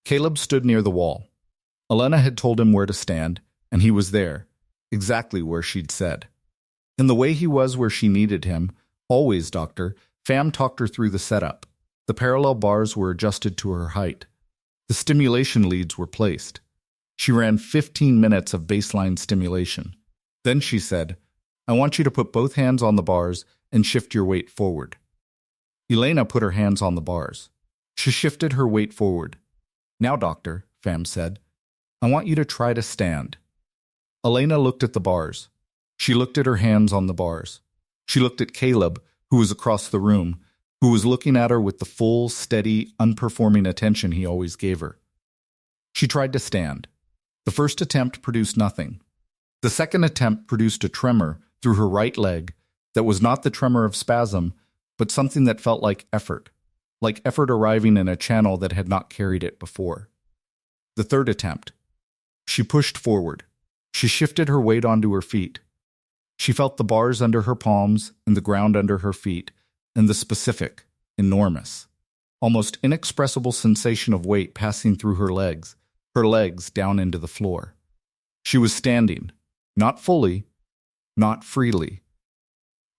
Caleb stood near the wall. Elena had told him where to stand, and he was there, exactly where she'd said. In the way he was where she needed him, always, doctor, Fam talked her through the setup. The parallel bars were adjusted to her height. The stimulation leads were placed. She ran 15 minutes of baseline stimulation. Then she said, I want you to put both hands on the bars and shift your weight forward. Elena put her hands on the bars. She shifted her weight forward. Now, doctor, Fam said, I want you to try to stand. Elena looked at the bars. She looked at her hands on the bars. She looked at Caleb, who was across the room, who was looking at her with the full, steady, unperforming attention he always gave her. She tried to stand. The first attempt produced nothing. The second attempt produced a tremor through her right leg that was not the tremor of spasm, but something that felt like effort arriving in a channel that had not carried it before. The third attempt. She pushed forward. She shifted her weight onto her feet. She felt the bars under her palms and the ground under her feet, and the specific, enormous, almost inexpressible sensation of weight passing through her legs down into the floor. She was standing, not fully, not freely.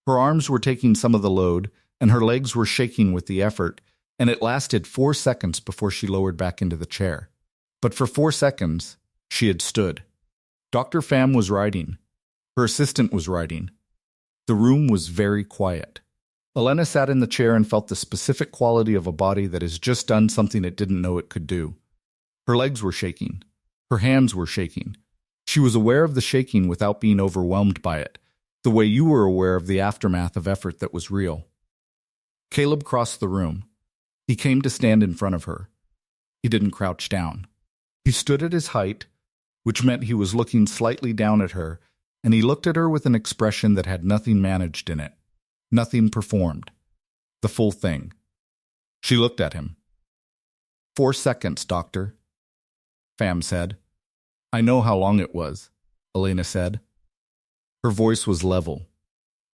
Her arms were taking some of the load, and her legs were shaking with the effort, and it lasted 4 seconds before she lowered back into the chair. But for 4 seconds, she had stood. Dr. Pham was writing. Her assistant was writing. The room was very quiet. Elena sat in the chair and felt the specific quality of a body that has just done something it didn't know it could do. Her legs were shaking. Her hands were shaking. She was aware of the shaking without being overwhelmed by it, the way you were aware of the aftermath of effort that was real. Caleb crossed the room. He came to stand in front of her. He didn't crouch down. He stood at his height, which meant he was looking slightly down at her, and he looked at her with an expression that had nothing managed in it, nothing performed, the full thing. She looked at him. 4 seconds, doctor, Pham said. I know how long it was, Elena said. Her voice was level.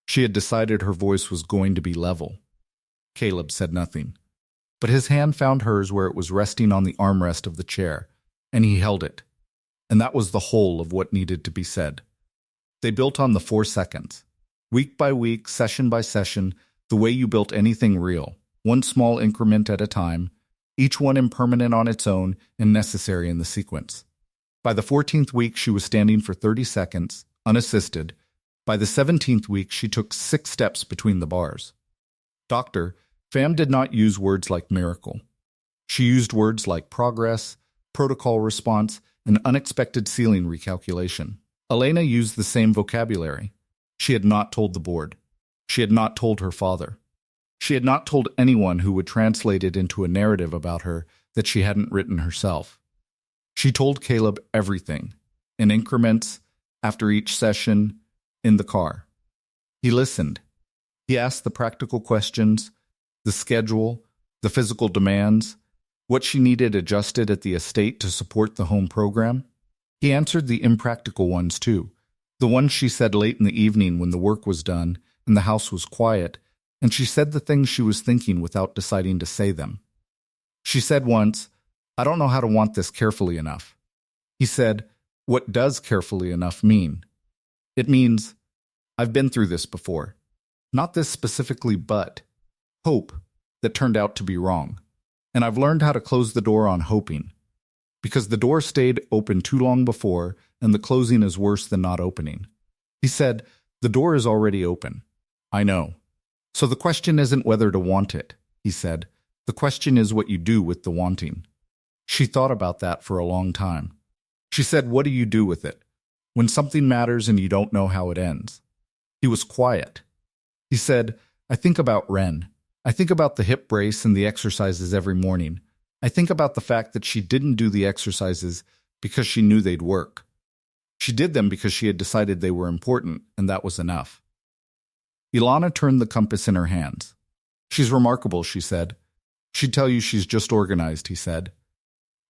She had decided her voice was going to be level. Caleb said nothing, but his hand found hers where it was resting on the armrest of the chair, and he held it. And that was the whole of what needed to be said. They built on the 4 seconds. Week by week, session by session, the way you built anything real, one small increment at a time, each one impermanent on its own and necessary in the sequence. By the 14th week, she was standing for 30 seconds, unassisted. By the 17th week, she took 6 steps between the bars. Dr. Pham did not use words like miracle. She used words like progress, protocol response, and unexpected ceiling recalculation. Elena used the same vocabulary. She had not told the board. She had not told her father. She had not told anyone who would translate it into a narrative about her that she hadn't written herself. She told Caleb everything, in increments, after each session, in the car. He listened. He asked the practical questions, the schedule, the physical demands, what she needed adjusted at the estate to support the home program. He answered the impractical ones too, the ones she said late in the evening when the work was done and the house was quiet, and she said the things she was thinking without deciding to say them. She said once, I don't know how to want this carefully enough. He said, What does carefully enough mean? It means, I've been through this before. Not this specifically, but hope that turned out to be wrong. And I've learned how to close the door on hoping. Because the door stayed open too long before, and the closing is worse than not opening. He said, the door is already open. I know. So the question isn't whether to want it, he said. The question is what you do with the wanting. She thought about that for a long time. She said, what do you do with it? When something matters and you don't know how it ends. He was quiet. He said, I think about Ren. I think about the hip brace and the exercises every morning. I think about the fact that she didn't do the exercises because she knew they'd work. She did them because she had decided they were important, and that was enough. Ilana turned the compass in her hands. She's remarkable, she said. She'd tell you she's just organized, he said.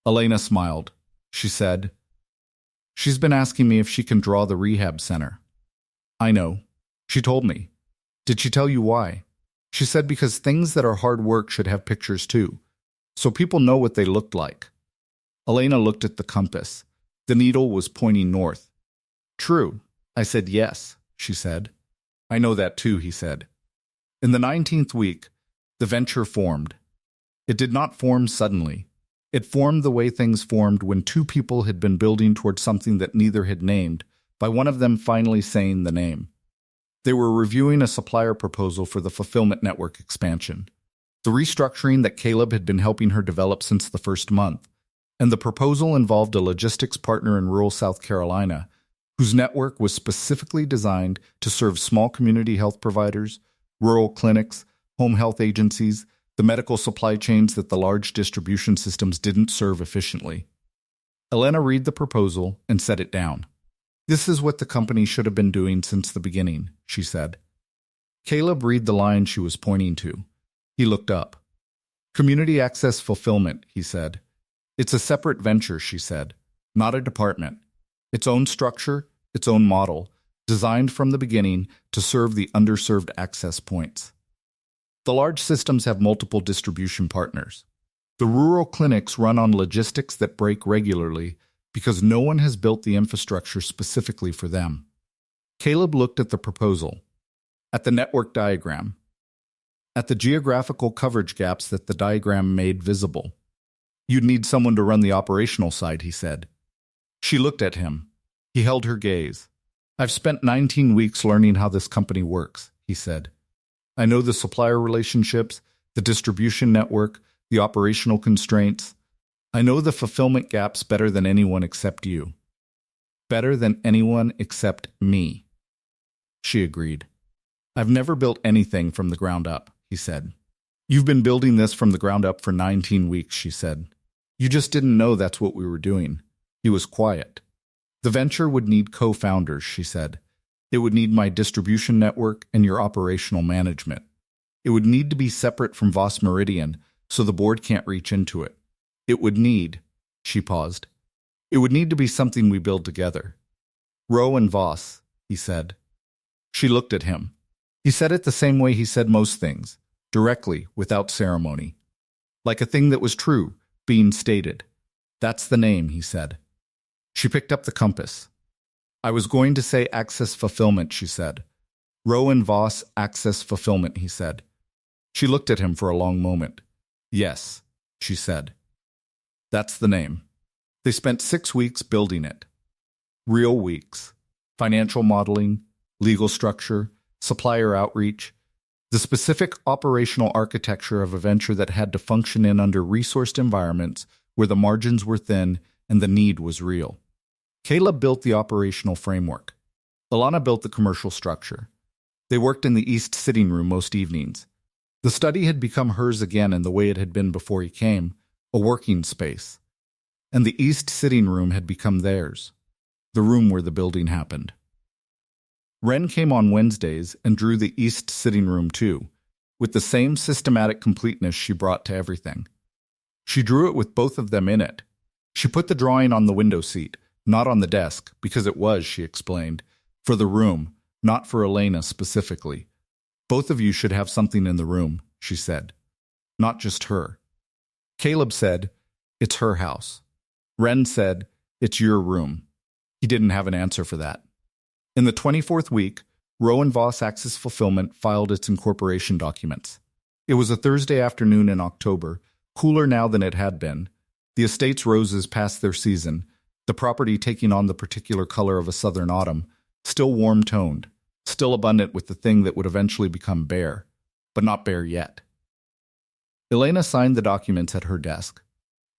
Elena smiled. She said, she's been asking me if she can draw the rehab center. I know. She told me. Did she tell you why? She said because things that are hard work should have pictures too, so people know what they looked like. Elena looked at the compass. The needle was pointing north. True. I said yes, she said. I know that too, he said. In the 19th week, the venture formed. It did not form suddenly. It formed the way things formed when two people had been building towards something that neither had named, by one of them finally saying the name. They were reviewing a supplier proposal for the fulfillment network expansion, the restructuring that Caleb had been helping her develop since the first month, and the proposal involved a logistics partner in rural South Carolina, whose network was specifically designed to serve small community health providers, rural clinics, home health agencies, the medical supply chains that the large distribution systems didn't serve efficiently. Elena read the proposal and set it down. This is what the company should have been doing since the beginning, she said. Caleb read the line she was pointing to. He looked up. Community access fulfillment, he said. It's a separate venture, she said, not a department. Its own structure, its own model, designed from the beginning to serve the underserved access points. The large systems have multiple distribution partners. The rural clinics run on logistics that break regularly because no one has built the infrastructure specifically for them. Caleb looked at the proposal, at the network diagram, at the geographical coverage gaps that the diagram made visible. You'd need someone to run the operational side, he said. She looked at him. He held her gaze. I've spent 19 weeks learning how this company works, he said. I know the supplier relationships, the distribution network, the operational constraints. I know the fulfillment gaps better than anyone except you. Better than anyone except me. She agreed. I've never built anything from the ground up, he said. You've been building this from the ground up for 19 weeks, she said. You just didn't know that's what we were doing. He was quiet. The venture would need co-founders, she said. It would need my distribution network and your operational management. It would need to be separate from Voss Meridian so the board can't reach into it. It would need, she paused. It would need to be something we build together. Roe and Voss, he said. She looked at him. He said it the same way he said most things, directly, without ceremony. Like a thing that was true, being stated. That's the name, he said. She picked up the compass. I was going to say access fulfillment, she said. Roe and Voss access fulfillment, he said. She looked at him for a long moment. Yes, she said. That's the name. They spent 6 weeks building it. Real weeks. Financial modeling, legal structure, supplier outreach, the specific operational architecture of a venture that had to function in under-resourced environments where the margins were thin and the need was real. Caleb built the operational framework. Ilana built the commercial structure. They worked in the East sitting room most evenings. The study had become hers again in the way it had been before he came, a working space. And the East sitting room had become theirs, the room where the building happened. Ren came on Wednesdays and drew the East sitting room too, with the same systematic completeness she brought to everything. She drew it with both of them in it. She put the drawing on the window seat, not on the desk, because it was, she explained, for the room, not for Elena specifically. Both of you should have something in the room, she said. Not just her. Caleb said, it's her house. Ren said, it's your room. He didn't have an answer for that. In the 24th week, Rowan Voss Axis Fulfillment filed its incorporation documents. It was a Thursday afternoon in October, cooler now than it had been. The estate's roses passed their season, the property taking on the particular color of a southern autumn, still warm-toned, still abundant with the thing that would eventually become bare, but not bare yet. Elena signed the documents at her desk.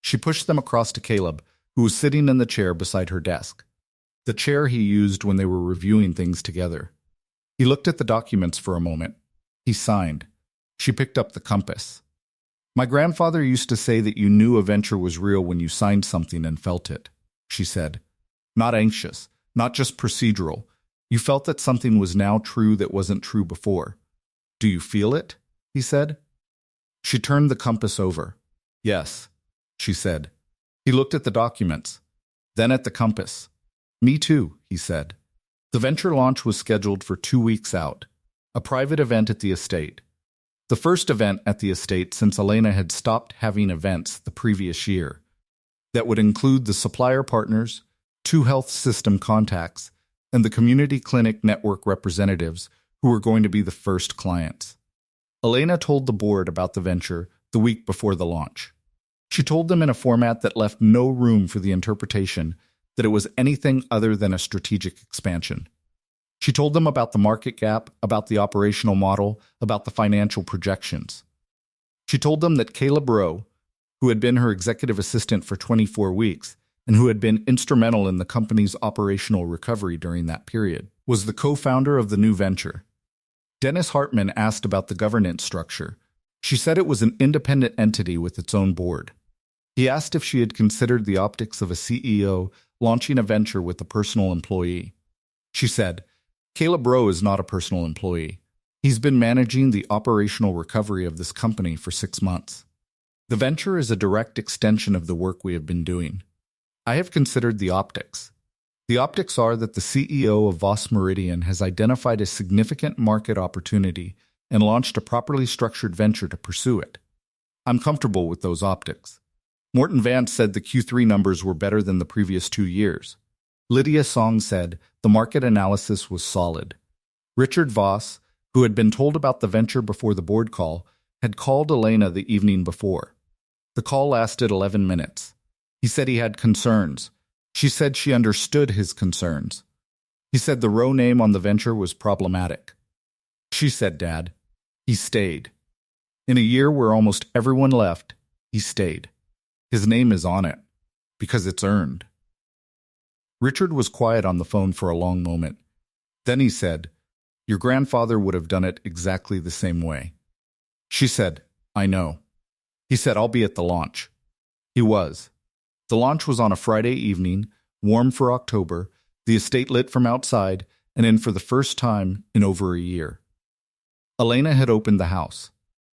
She pushed them across to Caleb, who was sitting in the chair beside her desk, the chair he used when they were reviewing things together. He looked at the documents for a moment. He signed. She picked up the compass. "My grandfather used to say that you knew a venture was real when you signed something and felt it," she said. "Not anxious, not just procedural. You felt that something was now true that wasn't true before. Do you feel it?" he said. She turned the compass over. "Yes," she said. He looked at the documents, then at the compass. "Me too," he said. The venture launch was scheduled for 2 weeks out, a private event at the estate. The first event at the estate since Elena had stopped having events the previous year. That would include the supplier partners, 2 health system contacts, and the community clinic network representatives who were going to be the first clients. Elena told the board about the venture the week before the launch. She told them in a format that left no room for the interpretation that it was anything other than a strategic expansion. She told them about the market gap, about the operational model, about the financial projections. She told them that Caleb Rowe, who had been her executive assistant for 24 weeks and who had been instrumental in the company's operational recovery during that period, was the co-founder of the new venture. Dennis Hartman asked about the governance structure. She said it was an independent entity with its own board. He asked if she had considered the optics of a CEO launching a venture with a personal employee. She said, "Caleb Rowe is not a personal employee. He's been managing the operational recovery of this company for 6 months. The venture is a direct extension of the work we have been doing. I have considered the optics. The optics are that the CEO of Voss Meridian has identified a significant market opportunity and launched a properly structured venture to pursue it. I'm comfortable with those optics." Morton Vance said the Q3 numbers were better than the previous 2 years. Lydia Song said the market analysis was solid. Richard Voss, who had been told about the venture before the board call, had called Elena the evening before. The call lasted 11 minutes. He said he had concerns. She said she understood his concerns. He said the Rowe name on the venture was problematic. She said, "Dad, he stayed. In a year where almost everyone left, he stayed. His name is on it, because it's earned." Richard was quiet on the phone for a long moment. Then he said, "Your grandfather would have done it exactly the same way." She said, "I know." He said, "I'll be at the launch." He was. The launch was on a Friday evening, warm for October, the estate lit from outside, and in for the first time in over a year. Elena had opened the house.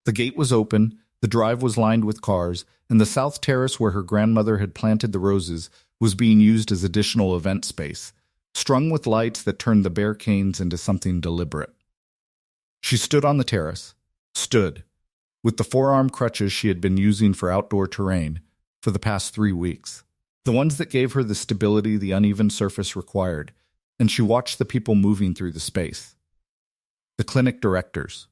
The gate was open, the drive was lined with cars, and the south terrace where her grandmother had planted the roses was being used as additional event space, strung with lights that turned the bare canes into something deliberate. She stood on the terrace, with the forearm crutches she had been using for outdoor terrain for the past 3 weeks, the ones that gave her the stability the uneven surface required, and she watched the people moving through the space. The clinic directors,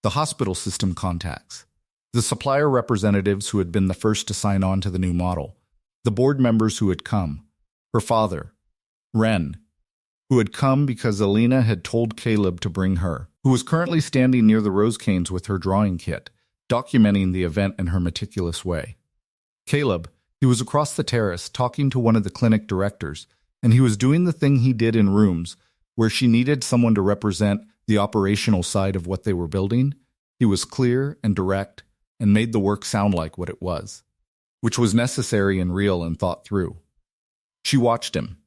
the hospital system contacts, the supplier representatives who had been the first to sign on to the new model, the board members who had come, her father, Ren, who had come because Elena had told Caleb to bring her, who was currently standing near the rose canes with her drawing kit, documenting the event in her meticulous way. Caleb, he was across the terrace talking to one of the clinic directors, and he was doing the thing he did in rooms where she needed someone to represent the operational side of what they were building. He was clear and direct and made the work sound like what it was, which was necessary and real and thought through. She watched him.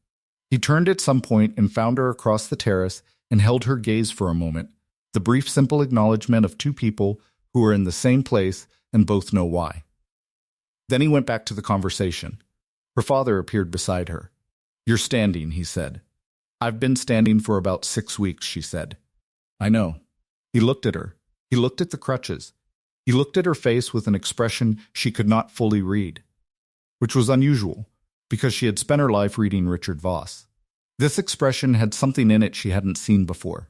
He turned at some point and found her across the terrace and held her gaze for a moment, the brief simple acknowledgement of 2 people who are in the same place and both know why. Then he went back to the conversation. Her father appeared beside her. "You're standing," he said. "I've been standing for about 6 weeks," she said. "I know." He looked at her. He looked at the crutches. He looked at her face with an expression she could not fully read, which was unusual, because she had spent her life reading Richard Voss. This expression had something in it she hadn't seen before.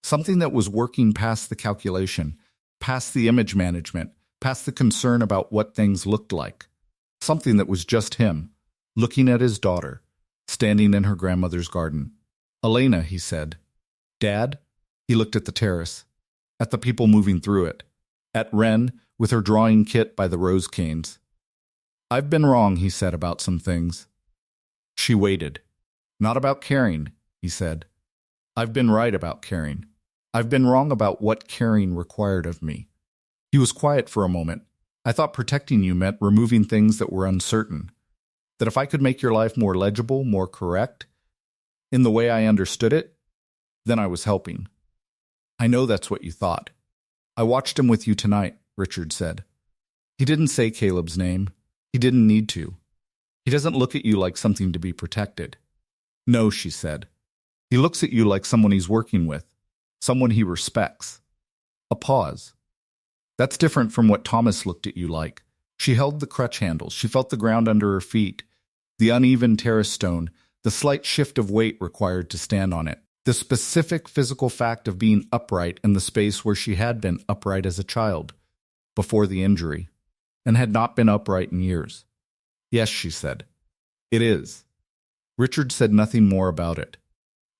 Something that was working past the calculation, past the image management, past the concern about what things looked like. Something that was just him, looking at his daughter, standing in her grandmother's garden. "Elena," he said. "Dad?" He looked at the terrace, at the people moving through it, at Wren with her drawing kit by the rose canes. "I've been wrong," he said, "about some things." She waited. "Not about caring," he said. "I've been right about caring. I've been wrong about what caring required of me." He was quiet for a moment. "I thought protecting you meant removing things that were uncertain. That if I could make your life more legible, more correct, in the way I understood it, then I was helping." "I know that's what you thought. I watched him with you tonight," Richard said. He didn't say Caleb's name. He didn't need to. "He doesn't look at you like something to be protected." "No," she said. "He looks at you like someone he's working with, someone he respects." A pause. "That's different from what Thomas looked at you like." She held the crutch handles. She felt the ground under her feet, the uneven terrace stone, the slight shift of weight required to stand on it, the specific physical fact of being upright in the space where she had been upright as a child, before the injury, and had not been upright in years. "Yes," she said. "It is." Richard said nothing more about it.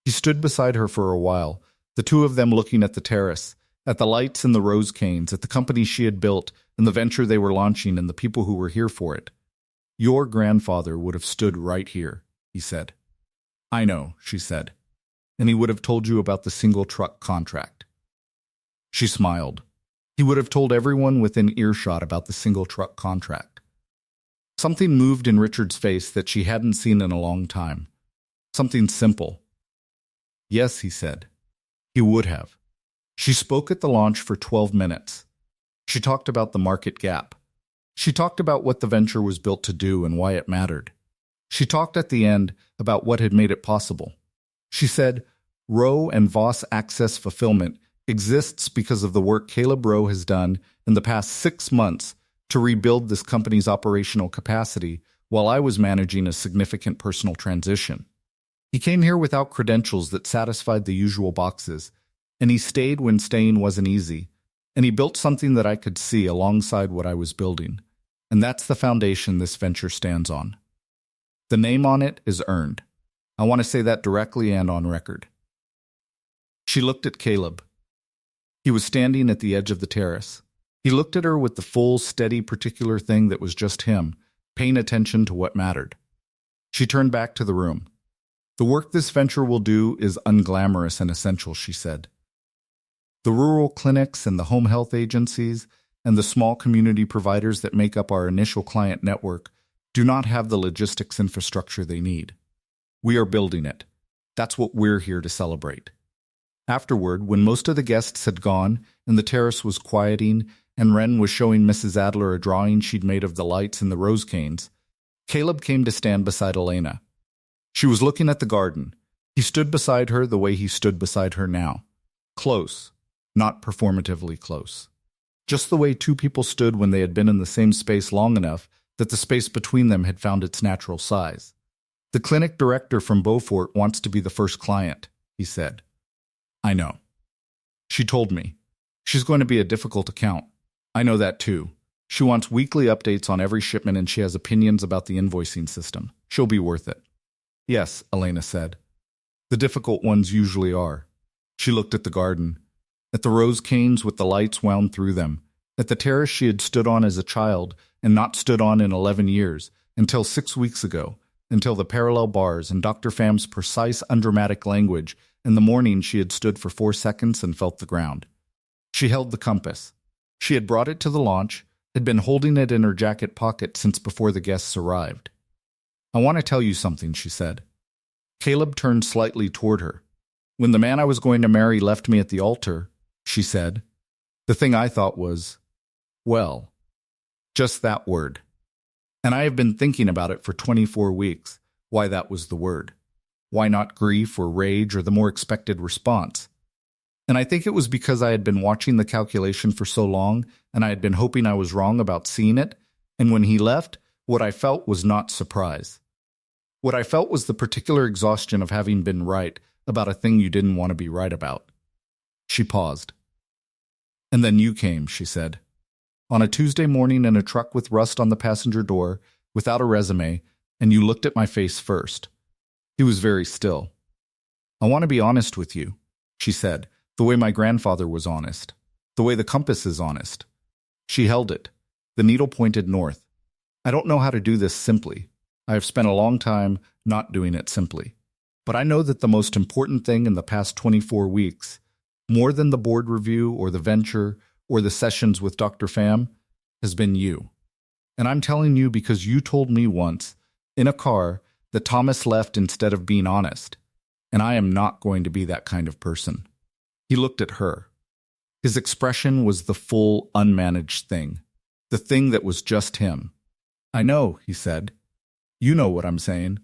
He stood beside her for a while, the two of them looking at the terrace, at the lights and the rose canes, at the company she had built and the venture they were launching and the people who were here for it. "Your grandfather would have stood right here," he said. "I know," she said. "And he would have told you about the single truck contract." She smiled. He would have told everyone within earshot about the single truck contract. Something moved in Richard's face that she hadn't seen in a long time. Something simple. "Yes," he said. He would have. She spoke at the launch for 12 minutes. She talked about the market gap. She talked about what the venture was built to do and why it mattered. She talked at the end about what had made it possible. She said, "Rowe and Voss Access Fulfillment exists because of the work Caleb Rowe has done in the past 6 months to rebuild this company's operational capacity while I was managing a significant personal transition. He came here without credentials that satisfied the usual boxes, and he stayed when staying wasn't easy, and he built something that I could see alongside what I was building, and that's the foundation this venture stands on. The name on it is earned. I want to say that directly and on record." She looked at Caleb. He was standing at the edge of the terrace. He looked at her with the full, steady, particular thing that was just him, paying attention to what mattered. She turned back to the room. "The work this venture will do is unglamorous and essential," she said. "The rural clinics and the home health agencies and the small community providers that make up our initial client network do not have the logistics infrastructure they need. We are building it. That's what we're here to celebrate." Afterward, when most of the guests had gone and the terrace was quieting and Wren was showing Mrs. Adler a drawing she'd made of the lights and the rose canes, Caleb came to stand beside Elena. She was looking at the garden. He stood beside her the way he stood beside her now. Close, not performatively close. Just the way two people stood when they had been in the same space long enough that the space between them had found its natural size. "The clinic director from Beaufort wants to be the first client," he said. "I know. She told me. She's going to be a difficult account. I know that too. She wants weekly updates on every shipment and she has opinions about the invoicing system. She'll be worth it." "Yes," Elena said. "The difficult ones usually are." She looked at the garden, at the rose canes with the lights wound through them, at the terrace she had stood on as a child and not stood on in 11 years, until 6 weeks ago, until the parallel bars and Dr. Pham's precise, undramatic language. In the morning she had stood for 4 seconds and felt the ground. She held the compass. She had brought it to the launch, had been holding it in her jacket pocket since before the guests arrived. "I want to tell you something," she said. Caleb turned slightly toward her. "When the man I was going to marry left me at the altar," she said, "the thing I thought was, well, just that word. And I have been thinking about it for 24 weeks, why that was the word. Why not grief or rage or the more expected response? And I think it was because I had been watching the calculation for so long and I had been hoping I was wrong about seeing it, and when he left, what I felt was not surprise. What I felt was the particular exhaustion of having been right about a thing you didn't want to be right about. She paused. And then you came, she said. On a Tuesday morning in a truck with rust on the passenger door, without a resume, and you looked at my face first. He was very still. I want to be honest with you, she said, the way my grandfather was honest, the way the compass is honest. She held it. The needle pointed north. I don't know how to do this simply. I have spent a long time not doing it simply. But I know that the most important thing in the past 24 weeks, more than the board review or the venture or the sessions with Dr. Pham, has been you. And I'm telling you because you told me once, in a car, that Thomas left instead of being honest. And I am not going to be that kind of person. He looked at her. His expression was the full, unmanaged thing. The thing that was just him. I know, he said. You know what I'm saying.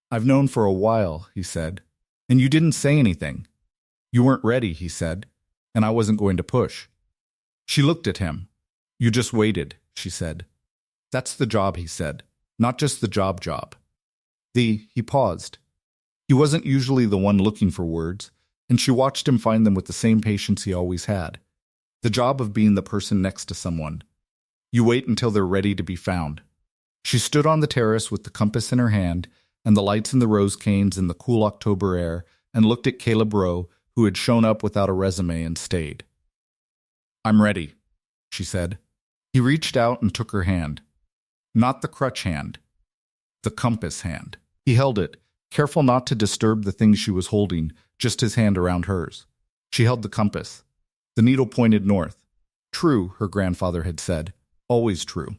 I've known for a while, he said. And you didn't say anything. You weren't ready, he said. And I wasn't going to push. She looked at him. You just waited, she said. That's the job, he said. Not just the job. He paused. He wasn't usually the one looking for words, and she watched him find them with the same patience he always had. The job of being the person next to someone. You wait until they're ready to be found. She stood on the terrace with the compass in her hand and the lights in the rose canes in the cool October air and looked at Caleb Rowe, who had shown up without a resume and stayed. I'm ready, she said. He reached out and took her hand. Not the crutch hand. The compass hand. He held it, careful not to disturb the thing she was holding, just his hand around hers. She held the compass. The needle pointed north. True, her grandfather had said. Always true.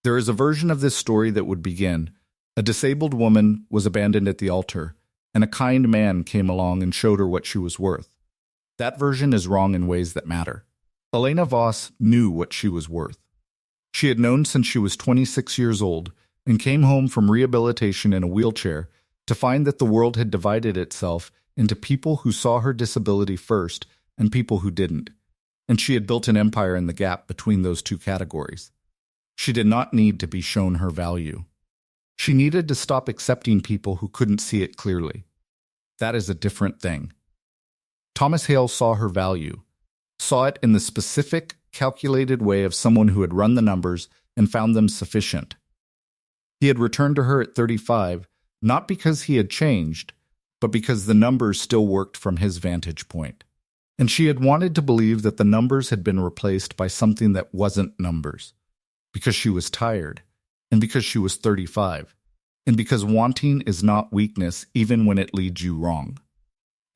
There is a version of this story that would begin, a disabled woman was abandoned at the altar, and a kind man came along and showed her what she was worth. That version is wrong in ways that matter. Elena Voss knew what she was worth. She had known since she was 26 years old and came home from rehabilitation in a wheelchair to find that the world had divided itself into people who saw her disability first and people who didn't, and she had built an empire in the gap between those two categories. She did not need to be shown her value. She needed to stop accepting people who couldn't see it clearly. That is a different thing. Thomas Hale saw her value, saw it in the specific, calculated way of someone who had run the numbers and found them sufficient. He had returned to her at 35, not because he had changed, but because the numbers still worked from his vantage point. And she had wanted to believe that the numbers had been replaced by something that wasn't numbers, because she was tired, and because she was 35, and because wanting is not weakness even when it leads you wrong.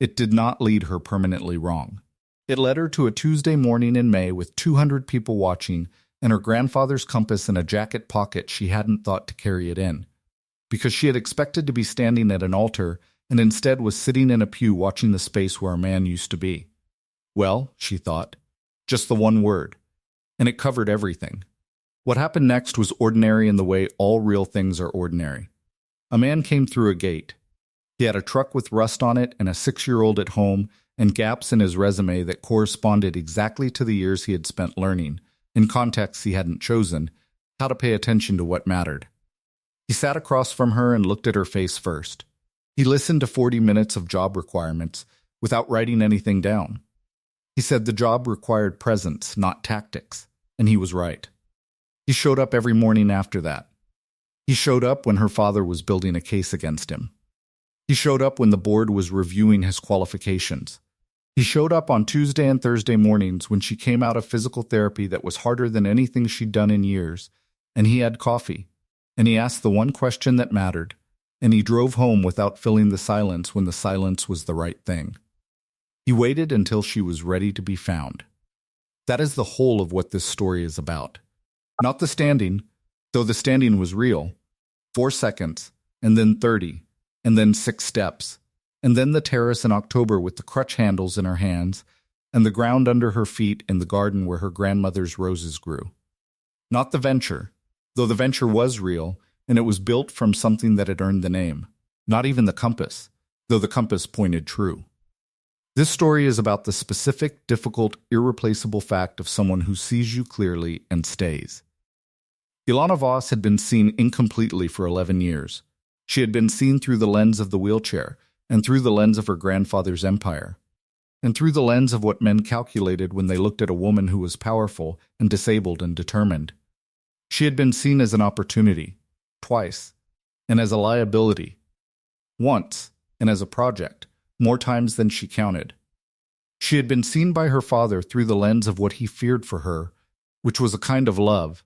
It did not lead her permanently wrong. It led her to a Tuesday morning in May with 200 people watching and her grandfather's compass in a jacket pocket she hadn't thought to carry it in, because she had expected to be standing at an altar and instead was sitting in a pew watching the space where a man used to be. Well, she thought, just the one word, and it covered everything. What happened next was ordinary in the way all real things are ordinary. A man came through a gate. He had a truck with rust on it and a 6-year-old at home and gaps in his resume that corresponded exactly to the years he had spent learning, in contexts he hadn't chosen, how to pay attention to what mattered. He sat across from her and looked at her face first. He listened to 40 minutes of job requirements without writing anything down. He said the job required presence, not tactics, and he was right. He showed up every morning after that. He showed up when her father was building a case against him. He showed up when the board was reviewing his qualifications. He showed up on Tuesday and Thursday mornings when she came out of physical therapy that was harder than anything she'd done in years, and he had coffee, and he asked the one question that mattered, and he drove home without filling the silence when the silence was the right thing. He waited until she was ready to be found. That is the whole of what this story is about. Not the standing, though the standing was real. 4 seconds, and then 30, and then 6 steps, and then the terrace in October with the crutch handles in her hands, and the ground under her feet in the garden where her grandmother's roses grew. Not the venture, though the venture was real, and it was built from something that had earned the name. Not even the compass, though the compass pointed true. This story is about the specific, difficult, irreplaceable fact of someone who sees you clearly and stays. Ilana Voss had been seen incompletely for 11 years. She had been seen through the lens of the wheelchair, and through the lens of her grandfather's empire, and through the lens of what men calculated when they looked at a woman who was powerful and disabled and determined. She had been seen as an opportunity, twice, and as a liability, once, and as a project, more times than she counted. She had been seen by her father through the lens of what he feared for her, which was a kind of love,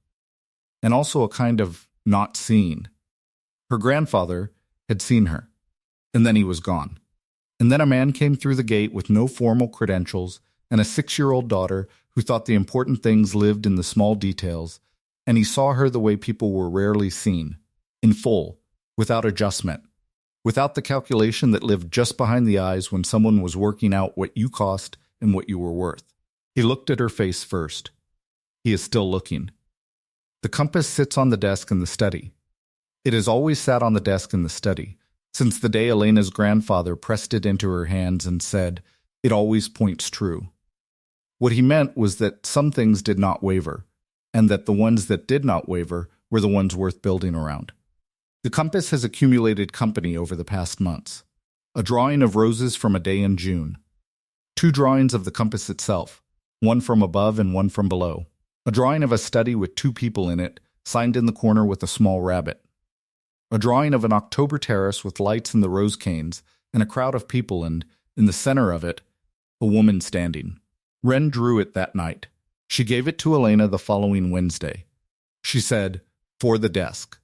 and also a kind of not seen. Her grandfather had seen her, and then he was gone. And then a man came through the gate with no formal credentials and a 6-year-old daughter who thought the important things lived in the small details, and he saw her the way people were rarely seen, in full, without adjustment, without the calculation that lived just behind the eyes when someone was working out what you cost and what you were worth. He looked at her face first. He is still looking. The compass sits on the desk in the study. It has always sat on the desk in the study, since the day Elena's grandfather pressed it into her hands and said, "It always points true." What he meant was that some things did not waver, and that the ones that did not waver were the ones worth building around. The compass has accumulated company over the past months. A drawing of roses from a day in June. 2 drawings of the compass itself, one from above and one from below. A drawing of a study with 2 people in it, signed in the corner with a small rabbit. A drawing of an October terrace with lights in the rose canes and a crowd of people, and, in the center of it, a woman standing. Wren drew it that night. She gave it to Elena the following Wednesday. She said, "For the desk.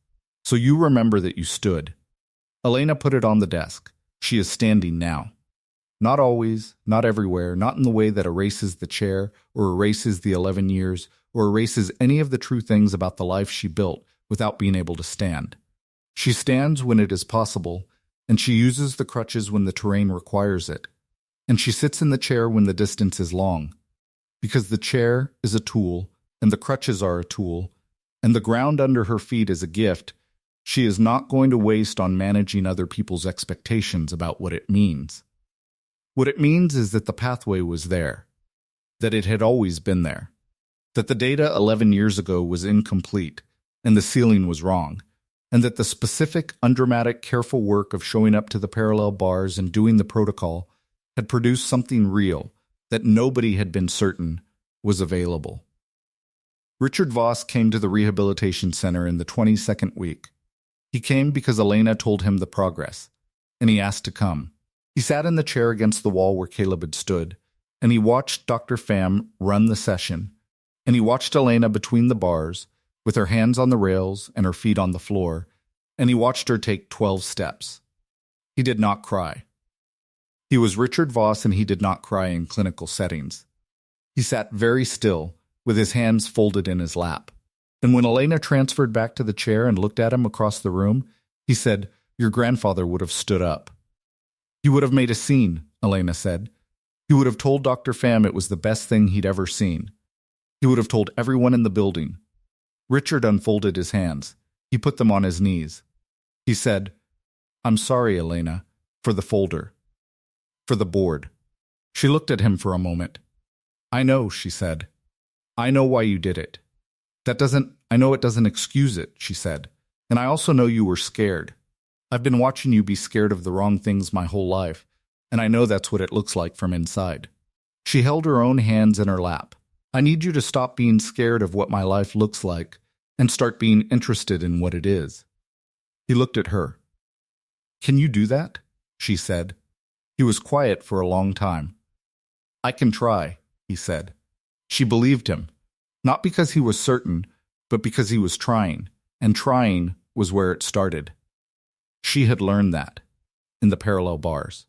So you remember that you stood." Elena put it on the desk. She is standing now. Not always, not everywhere, not in the way that erases the chair, or erases the 11 years, or erases any of the true things about the life she built without being able to stand. She stands when it is possible, and she uses the crutches when the terrain requires it, and she sits in the chair when the distance is long, because the chair is a tool, and the crutches are a tool, and the ground under her feet is a gift she is not going to waste on managing other people's expectations about what it means. What it means is that the pathway was there, that it had always been there, that the data 11 years ago was incomplete, and the ceiling was wrong, and that the specific, undramatic, careful work of showing up to the parallel bars and doing the protocol had produced something real that nobody had been certain was available. Richard Voss came to the rehabilitation center in the 22nd week. He came because Elena told him the progress, and he asked to come. He sat in the chair against the wall where Caleb had stood, and he watched Dr. Pham run the session, and he watched Elena between the bars, with her hands on the rails and her feet on the floor, and he watched her take 12 steps. He did not cry. He was Richard Voss, and he did not cry in clinical settings. He sat very still, with his hands folded in his lap. And when Elena transferred back to the chair and looked at him across the room, he said, "Your grandfather would have stood up." "He would have made a scene," Elena said. "He would have told Dr. Pham it was the best thing he'd ever seen. He would have told everyone in the building." Richard unfolded his hands. He put them on his knees. He said, "I'm sorry, Elena, for the folder, for the board." She looked at him for a moment. "I know," she said. "I know why you did it. I know it doesn't excuse it," she said. "And I also know you were scared. I've been watching you be scared of the wrong things my whole life, and I know that's what it looks like from inside." She held her own hands in her lap. "I need you to stop being scared of what my life looks like and start being interested in what it is." He looked at her. "Can you do that?" she said. He was quiet for a long time. "I can try," he said. She believed him, not because he was certain, but because he was trying, and trying was where it started. She had learned that, in the parallel bars.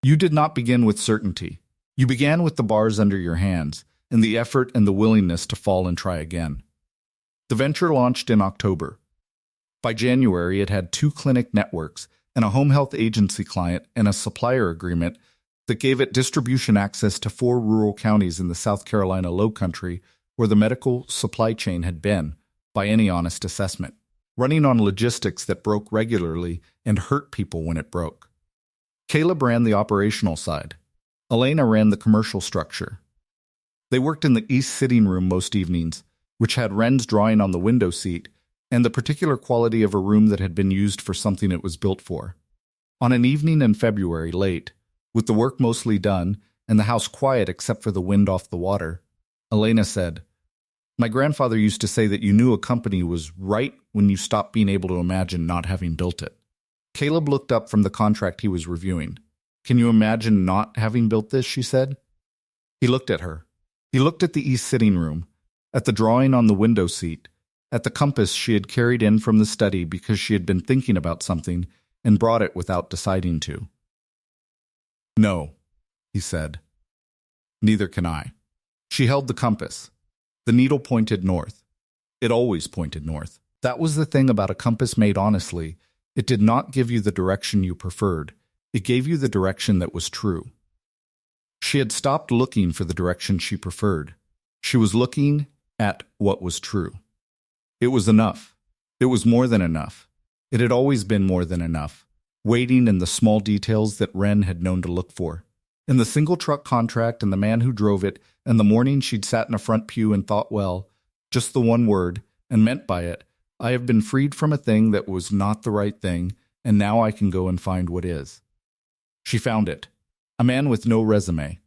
You did not begin with certainty. You began with the bars under your hands, and the effort and the willingness to fall and try again. The venture launched in October. By January, it had 2 clinic networks and a home health agency client and a supplier agreement that gave it distribution access to 4 rural counties in the South Carolina Lowcountry where the medical supply chain had been, by any honest assessment, running on logistics that broke regularly and hurt people when it broke. Caleb ran the operational side. Elena ran the commercial structure. They worked in the east sitting room most evenings, which had Wren's drawing on the window seat, and the particular quality of a room that had been used for something it was built for. On an evening in February, late, with the work mostly done and the house quiet except for the wind off the water, Elena said, "My grandfather used to say that you knew a company was right when you stopped being able to imagine not having built it." Caleb looked up from the contract he was reviewing. "Can you imagine not having built this?" she said. He looked at her. He looked at the east sitting room, at the drawing on the window seat, at the compass she had carried in from the study because she had been thinking about something and brought it without deciding to. "No," he said. "Neither can I." She held the compass. The needle pointed north. It always pointed north. That was the thing about a compass made honestly. It did not give you the direction you preferred. It gave you the direction that was true. She had stopped looking for the direction she preferred. She was looking at what was true. It was enough. It was more than enough. It had always been more than enough, waiting in the small details that Wren had known to look for. In the single truck contract and the man who drove it, and the morning she'd sat in a front pew and thought, well, just the one word, and meant by it, I have been freed from a thing that was not the right thing, and now I can go and find what is. She found it. A man with no resume.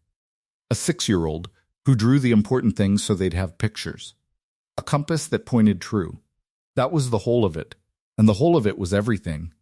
A 6-year-old who drew the important things so they'd have pictures. A compass that pointed true. That was the whole of it, and the whole of it was everything.